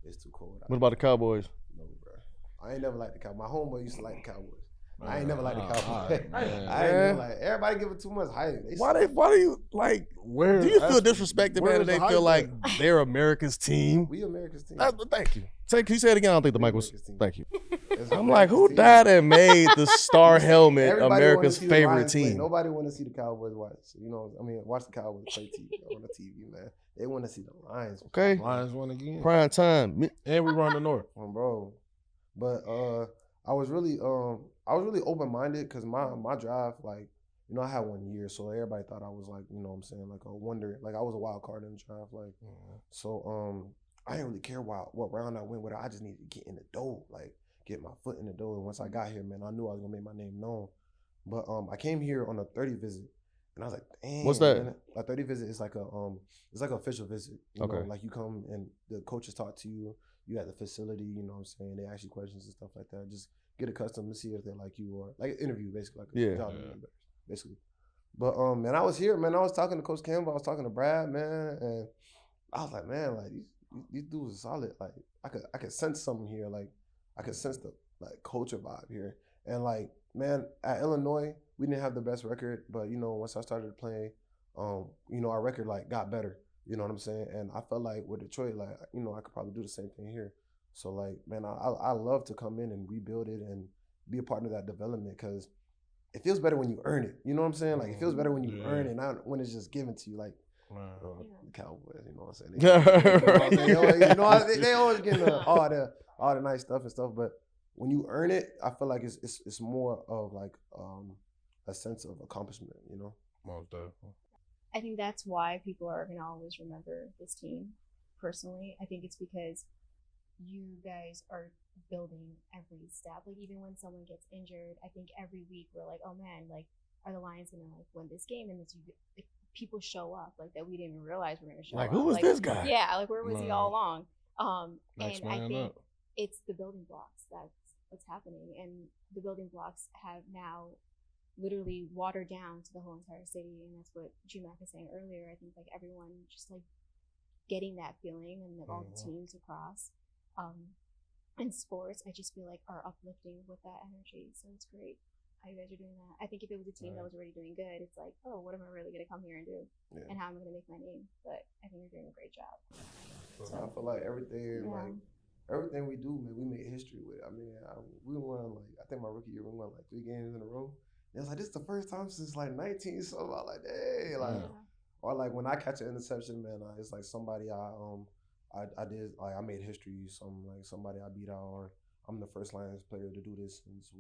it's too cold out What about the Cowboys? No, bro. I ain't never liked the Cowboys. My homeboy used to like the Cowboys. I ain't never liked the Cowboys. I ain't never like. Everybody give it too much hype. Why do you like? Where Do you feel disrespected, man? That they feel like they're America's team? We America's team. Thank you. Can you say it again? I don't think the mic was. America's team. Thank you. It's I'm America's like, who team. died and made the star helmet Everybody America's wanna see the favorite Lions play. team? Nobody want to see the Cowboys watch. Watch the Cowboys play on the TV, man. They want to see the Lions. Okay. Lions won again. Prime time. And we run the North. Bro. But I was really open minded because my draft, like, I had 1 year, so everybody thought I was like, what I'm saying, like a wonder, like I was a wild card in the draft, like. So I didn't really care what round I went with. I just needed to get in the door, like get my foot in the door. And once I got here, man, I knew I was gonna make my name known. But I came here on a 30 visit, and I was like, dang. What's that? Man, a 30 visit is like it's like an official visit. You know, like you come and the coaches talk to you. You at the facility, you know what I'm saying? They ask you questions and stuff like that. Just get accustomed to see if they like you or like an interview, basically, like a job interview, basically. But man, I was here, man. I was talking to Coach Campbell. I was talking to Brad, man, and I was like, man, like these dudes are solid. Like I could sense something here. Like I could sense the like culture vibe here. And like, man, at Illinois, we didn't have the best record, but once I started playing, our record like got better. You know what I'm saying? And I felt like with Detroit, like, I could probably do the same thing here. So like, man, I love to come in and rebuild it and be a part of that development because it feels better when you earn it. You know what I'm saying? Like it feels better when you earn it, not when it's just given to you. Like the Cowboys, you know what I'm saying? They always get all the nice stuff and stuff, but when you earn it, I feel like it's more of like a sense of accomplishment. Most definitely. I think that's why people are going to always remember this team. Personally, I think it's because you guys are building every step. Like even when someone gets injured, I think every week we're like, oh man, like are the Lions going to like win this game? And people show up like that we didn't even realize we were going to show up. Like who was this guy? Yeah, like where was he all along? And Next I think up. it's the building blocks that's what's happening, and the building blocks have now literally watered down to the whole entire city, and that's what Gmac was saying earlier. I think like everyone just like getting that feeling, and all the teams across in sports, I just feel like are uplifting with that energy. So it's great how you guys are doing that. I think if it was a team that was already doing good, it's like, oh, what am I really going to come here and do, and how am I going to make my name? But I think you're doing a great job. So I feel like everything we do, man, we made history with. I mean, we won I think my rookie year we won 3 games in a row. It's like, this is the first time since 19 something. I'm like, hey, or like when I catch an interception, man, it's like somebody I did, like I made history. Somebody I beat out, or I'm the first Lions player to do this, and it's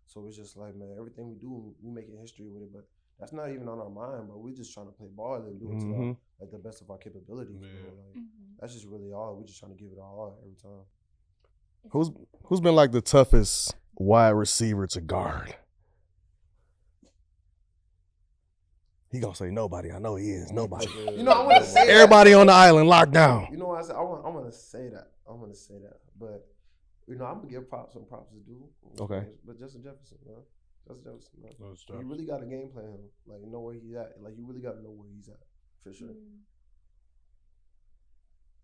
so it's just like, man, everything we do, we making history with it. But that's not even on our mind, bro. We're just trying to play ball and do it to like the best of our capabilities. Bro. That's just really all. We're just trying to give it all every time. Who's been like the toughest wide receiver to guard? He gonna say nobody. I know he is. Nobody. I want to say everybody on the island locked down. You know what I said? I'm gonna say that. But I'm gonna give props when props is due. Okay. But Justin Jefferson, man. You really got a game plan him. Like, you know where he's at. Like, you really got to know where he's at, for sure.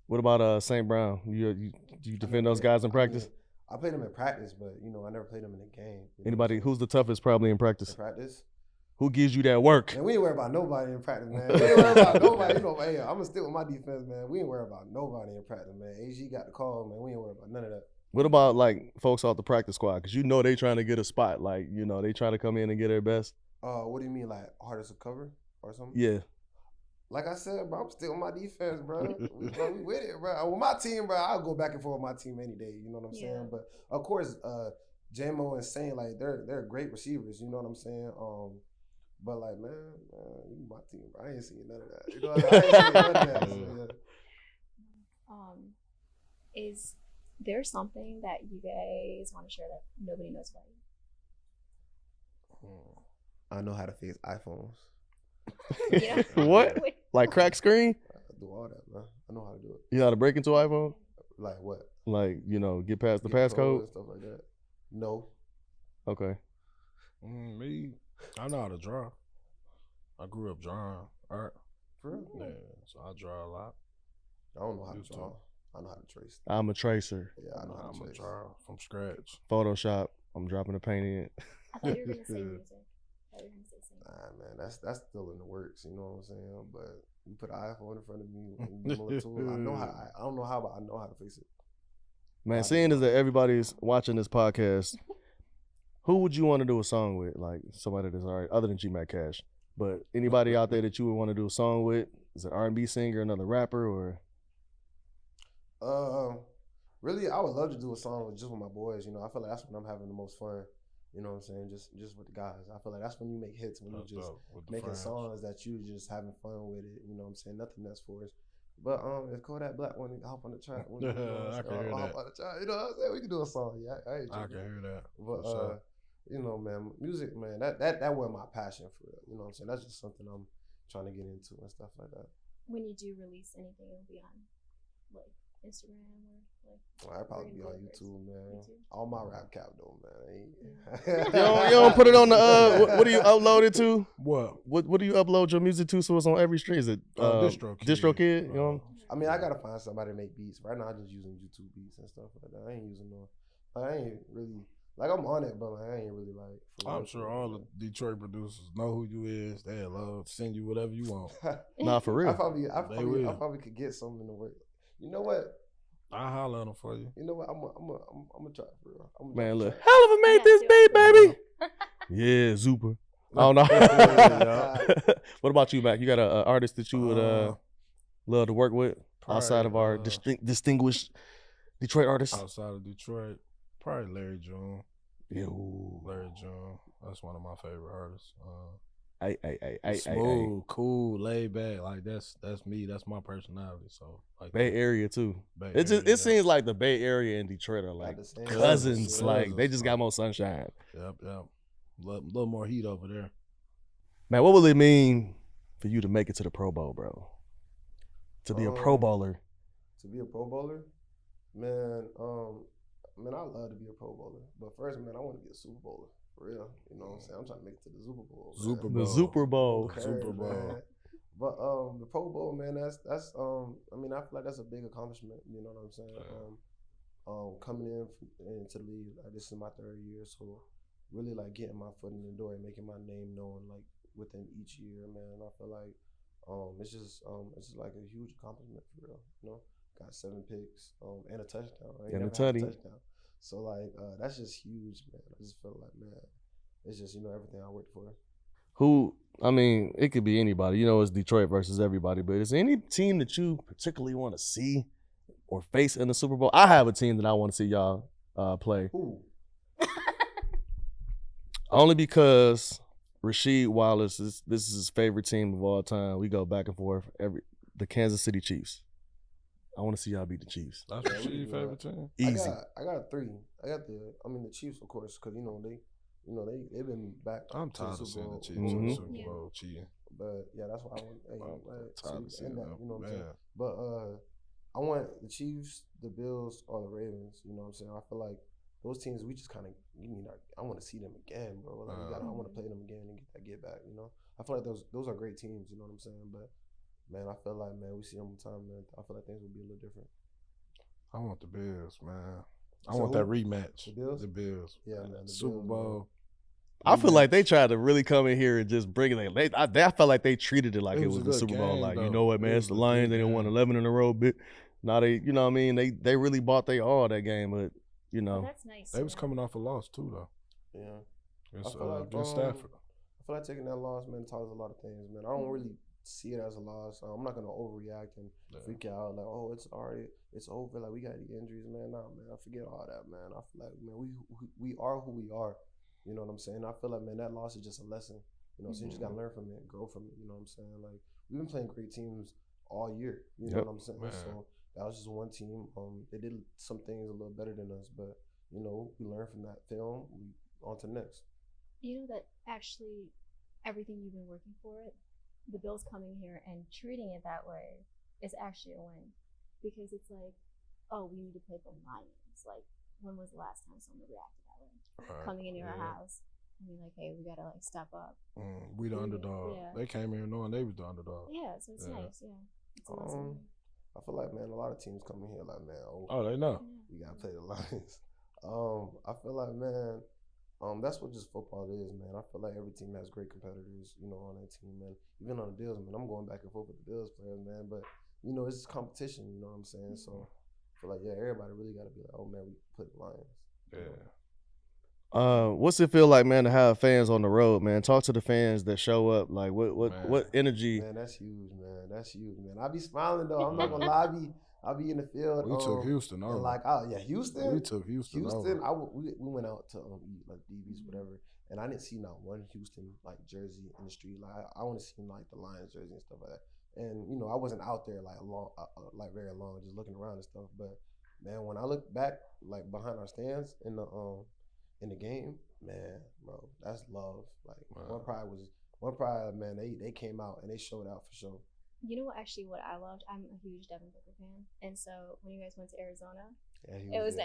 What about St. Brown? You defend those guys in practice? I played him in practice, but I never played him in a game. Anybody who's the toughest probably in practice? In practice? Who gives you that work? Man, we ain't worry about nobody in practice, man. We ain't worry about nobody. Hey, I'm gonna stick with my defense, man. We ain't worry about nobody in practice, man. AG got the call, man. We ain't worry about none of that. What about like folks off the practice squad? Because you know they trying to get a spot. Like, you know, they trying to come in and get their best. What do you mean, like hardest to cover or something? Yeah. Like I said, bro, I'm still on my defense, bro. We with it, bro. With my team, bro, I'll go back and forth with my team any day. You know what I'm saying? But of course, J-Mo and Saint, like they're great receivers. You know what I'm saying? But like, man, you my team, bro. I ain't seen none of that. You know, I ain't seen none of that. So, yeah. Is there something that you guys want to share that nobody knows about you? I know how to fix iPhones. You know? What? Like crack screen? I do all that, man. I know how to do it. You know how to break into an iPhone? Like what? Like, you know, get past the Get code passcode? and stuff like that. No. Okay. Me, I know how to draw. I grew up drawing art. For real? Yeah, so I draw a lot. I don't know how to Used to. draw. I know how to trace. I'm a tracer. Yeah, I know how I'm to gonna trace. draw from scratch. Photoshop. I'm dropping the paint in. I thought you were gonna say music. I thought you were gonna say singing. Nah, man, that's still in the works. You know what I'm saying? But you put an iPhone in front of me, and give me a tool. I know how. I don't know how, but I know how to fix it. Man, seeing as that everybody's watching this podcast, who would you want to do a song with? Like somebody that's all right, other than Gmac Cash. But anybody out there that you would want to do a song with? Is it R&B singer, another rapper, or? Really, I would love to do a song just with my boys. You know, I feel like that's when I'm having the most fun. You know what I'm saying? Just with the guys. I feel like that's when you make hits, when you just making songs that you just having fun with it. You know what I'm saying? Nothing that's forced. But if _that_black want to hop on the track, I can hear that. on the track, you know what I'm saying? We can do a song. Yeah, I can hear that. But sure. you know, man, music, man, that was my passion for real. You know what I'm saying? That's just something I'm trying to get into and stuff like that. When you do release anything, it'll be on like Instagram or like. Well, I'd probably be on YouTube, man. YouTube? All my rap cap though, man. You don't put it on the what do you upload it to? What do you upload your music to so it's on every stream? Is it DistroKid? You know? I mean, I gotta find somebody to make beats. Right now, I'm just using YouTube beats and stuff like that. I ain't using no. I ain't really like I'm on it, but like, I ain't really like. I'm sure all the Detroit producers know who you is. They'll love to send you whatever you want. Nah, for real. I probably could get something to work. You know what? I'll holler at them for you. You know what? I'm gonna try for real. Man, look, hell of a made this beat, baby. Yeah, super. I don't know. What about you, Mac? You got an artist that you would love to work with outside of our distinguished Detroit artists? Outside of Detroit, probably Larry June. Yo. Larry June. That's one of my favorite artists. Smooth, cool, laid back. Like that's me. That's my personality. So like Bay Area too. It seems like the Bay Area and Detroit are like cousins. Like they just got more sunshine. Yep. Little more heat over there. Man, what will it mean for you to make it to the Pro Bowl, bro? To be a Pro Bowler. To be a Pro Bowler, man. Man, I love to be a Pro Bowler, but first, man, I want to be a Super Bowler. For real, you know what I'm saying? I'm trying to make it to the Super Bowl. The Super Bowl. Okay, Super Bowl. Man. But the Pro Bowl, man, that's I mean, I feel like that's a big accomplishment. You know what I'm saying? Coming into the league, like, this is my 3rd year, so really like getting my foot in the door and making my name known like within each year, man. I feel like it's just like a huge accomplishment for real. You know, got 7 picks and a touchdown. And a tutty. So like that's just huge, man. I just feel like, man, it's just, you know, everything I worked for. I mean, it could be anybody. You know, it's Detroit versus everybody, but is there any team that you particularly want to see or face in the Super Bowl? I have a team that I want to see y'all play. Who? Only because 𝗙𝗢𝗟𝗟𝗢𝗪 this is his favorite team of all time. We go back and forth. The Kansas City Chiefs. I want to see y'all beat the Chiefs. That's your favorite team? Easy. I got 3. I got the Chiefs, of course, because they've been back. I'm tired of seeing the Chiefs Mm-hmm. in the Super Bowl cheating. But yeah, that's why I want. I'm tired of seeing that. You know what I'm saying? But I want the Chiefs, the Bills, or the Ravens. You know what I'm saying? I feel like those teams, we just kind of. I want to see them again, bro. Like I want to play them again and get back. You know, I feel like those are great teams. You know what I'm saying? But man, I feel like, man, we see them all the time, man. I feel like things would be a little different. I want the Bills, man. I want that rematch. The Bills? The Bills. Yeah, man. The Super Bills, Bowl. I feel like they tried to really come in here and just bring it. I felt like they treated it like it was the a good Super Bowl. game, Like, though. you know what, man? It's the Lions. They done won 11 in a row. But now they, you know what I mean? They really bought they all that game. But, you Oh, know. that's nice. They was coming off a loss too though. Yeah. Against, I feel like against Stafford. I feel like taking that loss, man, taught us a lot of things, man. I don't really see it as a loss. I'm not gonna overreact and freak out like, oh, it's over. Like we got the injuries, man. Nah, man, I forget all that, man. I feel like, man, we are who we are. You know what I'm saying? I feel like, man, that loss is just a lesson. You know, so you just gotta learn from it and grow from it. You know what I'm saying? Like we've been playing great teams all year. You know what I'm saying? Man. So that was just one team. They did some things a little better than us, but you know, we learned from that film. We on to the next. You know that actually everything you've been working for it, the Bills coming here and treating it that way is actually a win. Because it's like, oh, we need to play the Lions. Like, when was the last time someone reacted that way? Right. Coming into our house and be like, hey, we gotta like step up. We the underdog. Yeah. They came here knowing they was the underdog. Yeah, so it's nice, It's awesome. I feel like, man, a lot of teams coming here like, man, Oh, they know. we gotta play the Lions. I feel like, man, that's what just football is, man. I feel like every team has great competitors, you know, on that team, man. Even on the Bills, man, I'm going back and forth with the Bills players, man. But, you know, it's just competition, you know what I'm saying? So I feel like, yeah, everybody really got to be like, oh, man, we play the Lions. Yeah. What's it feel like, man, to have fans on the road, man? Talk to the fans that show up. Like, what energy? Man, that's huge, man. That's huge, man. I be smiling though. I'm not gonna lie. I be in the field. We took Houston over. And like, oh yeah, Houston. We took Houston over. We went out to eat like DB's, whatever, and I didn't see not one Houston like jersey in the street. Like I want to see like the Lions jersey and stuff like that. And you know, I wasn't out there like very long, just looking around and stuff. But man, when I look back like behind our stands in the game, man, bro, that's love. Like one pride, man. They came out and they showed out for sure. You know what? Actually, what I loved, I'm a huge Devin Booker fan, and so when you guys went to Arizona, he was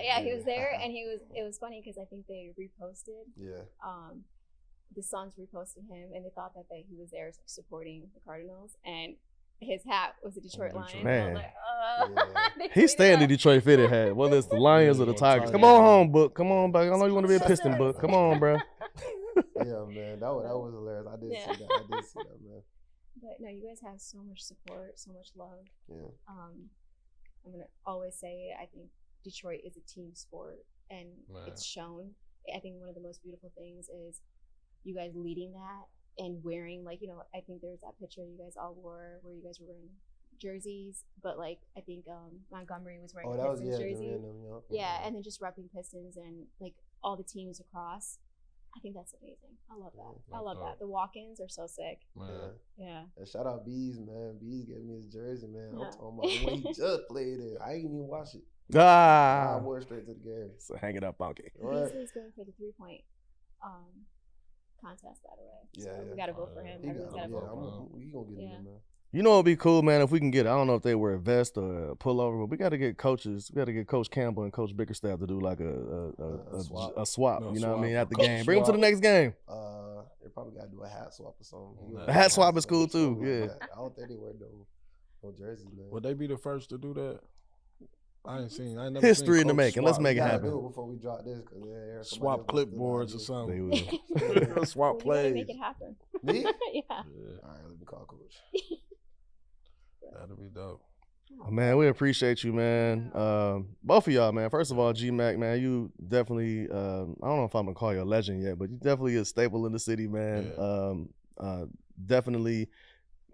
there, and it was funny because I think they reposted. Yeah. The Suns reposted him, and they thought that he was there supporting the Cardinals, and his hat was a Detroit Lion. Man, like, he's staying in Detroit fitted hat, whether it's the Lions or the Tigers. Come on home, Book. Come on back. I know you want to be a Piston, Book. Come on, bro. Yeah, man, that was hilarious. I did see that, man. But no, you guys have so much support, so much love. Yeah. I'm gonna always say I think Detroit is a team sport, and it's shown. I think one of the most beautiful things is you guys leading that and wearing, like, you know, I think there's that picture you guys all wore where you guys were wearing jerseys, but like I think Montgomery was wearing a Pistons jersey. Yeah, and then just repping Pistons and like all the teams across. I think that's amazing. I love that. I love that. The walk-ins are so sick. Yeah. And shout out Bees, man. Bees gave me his jersey, man. I'm talking about when he just played it. I ain't even watch it. I wore it straight to the game. So hang it up, Bonky. Bees is going for the 3-point contest, by the way. So we gotta vote for him. Everyone's gotta vote for him. We gonna get him, man. You know, it'd be cool, man, if we can get, I don't know if they wear a vest or a pullover, but we got to get coaches. We got to get Coach Campbell and Coach Bickerstaff to do like a swap. You know what I mean? At the game. Bring them to the next game. They probably got to do a hat swap or something. A hat swap is cool too. Yeah. I don't think they wear no jerseys, man. Would they be the first to do that? I never history seen in the making. Let's make it happen. Do it before we drop this, swap clipboards or something. They will. Swap plays. Make it happen. Me? Yeah. All right, let me call Coach. That'll be dope. Oh, man, we appreciate you, man. Both of y'all, man. First of all, Gmac, man, you definitely, I don't know if I'm going to call you a legend yet, but you definitely a staple in the city, man. Yeah. Definitely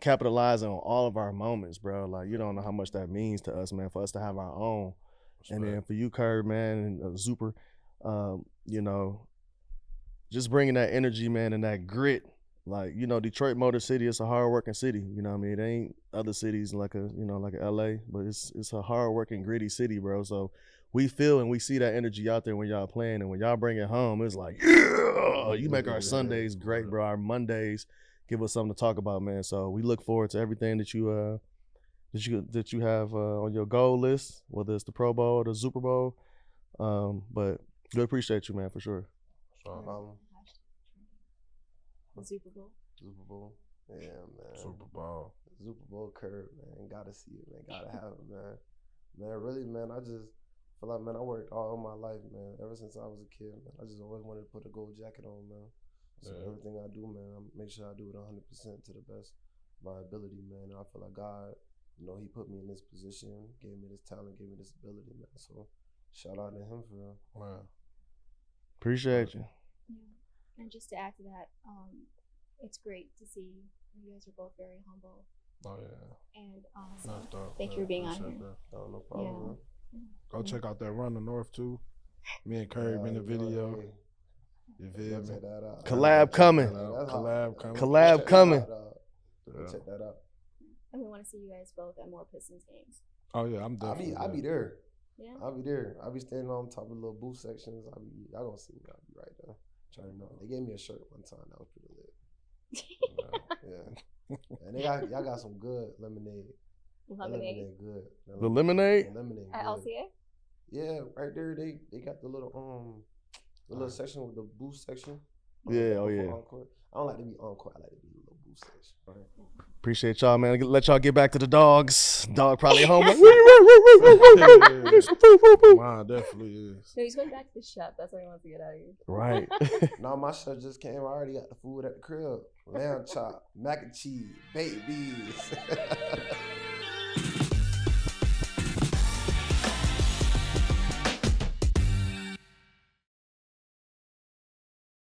capitalizing on all of our moments, bro. Like, you don't know how much that means to us, man, for us to have our own. And then for you, Kerb, man, and 𝗙𝗢𝗟, you know, just bringing that energy, man, and that grit. Like, you know, Detroit Motor City, it's a hard-working city. You know what I mean? It ain't other cities like a L.A., but it's a hard-working, gritty city, bro. So we feel and we see that energy out there when y'all playing, and when y'all bring it home, it's like, yeah! You make our Sundays great, bro. Our Mondays give us something to talk about, man. So we look forward to everything that you have on your goal list, whether it's the Pro Bowl or the Super Bowl. But we appreciate you, man, for sure. The Super Bowl. Yeah, man. Super Bowl. Super Bowl Kerb, man. Gotta see it, man. Gotta have it, man. Man, really, man, I just feel like, man, I worked all my life, man. Ever since I was a kid, man. I just always wanted to put a gold jacket on, man. So everything I do, man, I make sure I do it 100% to the best of my ability, man. And I feel like God, you know, he put me in this position, gave me this talent, gave me this ability, man. So Shout out to him for real. Wow. Appreciate you. Yeah. And just to add to that, it's great to see you guys are both very humble. Oh yeah. And That's dope. thank you for being on here. Appreciate that. Oh, no problem. Yeah. Go check out that Run the North too. Me and Kerby in the video. Hey, You go feel me? check that out. Collab coming. That's Collab coming. Collab Check that coming. out, dog. Yeah. Check that out. And we want to see you guys both at more Pistons games. Oh yeah, I'm definitely. I'll be there. Yeah. I'll be there. I'll be standing on top of the little booth sections. Y'all gonna see me. I'll be right there. Trying to know. They gave me a shirt one time. That was pretty lit. Yeah. And y'all got some good lemonade. Lemonade. Good. The lemonade? The lemonade. At good. LCA? Yeah, right there. They got the little section with the booth section. Yeah, oh yeah. Encore. I don't like to be encore. I like to be a little booth section. Right. Appreciate y'all, man. Let y'all get back to the dogs. Dog probably home. Like, Mine definitely is. No, he's going back to the chef. That's what he wants to get out of you. right. No, my chef just came. I already got the food at the crib. Lamb chop, mac and cheese, baked beans.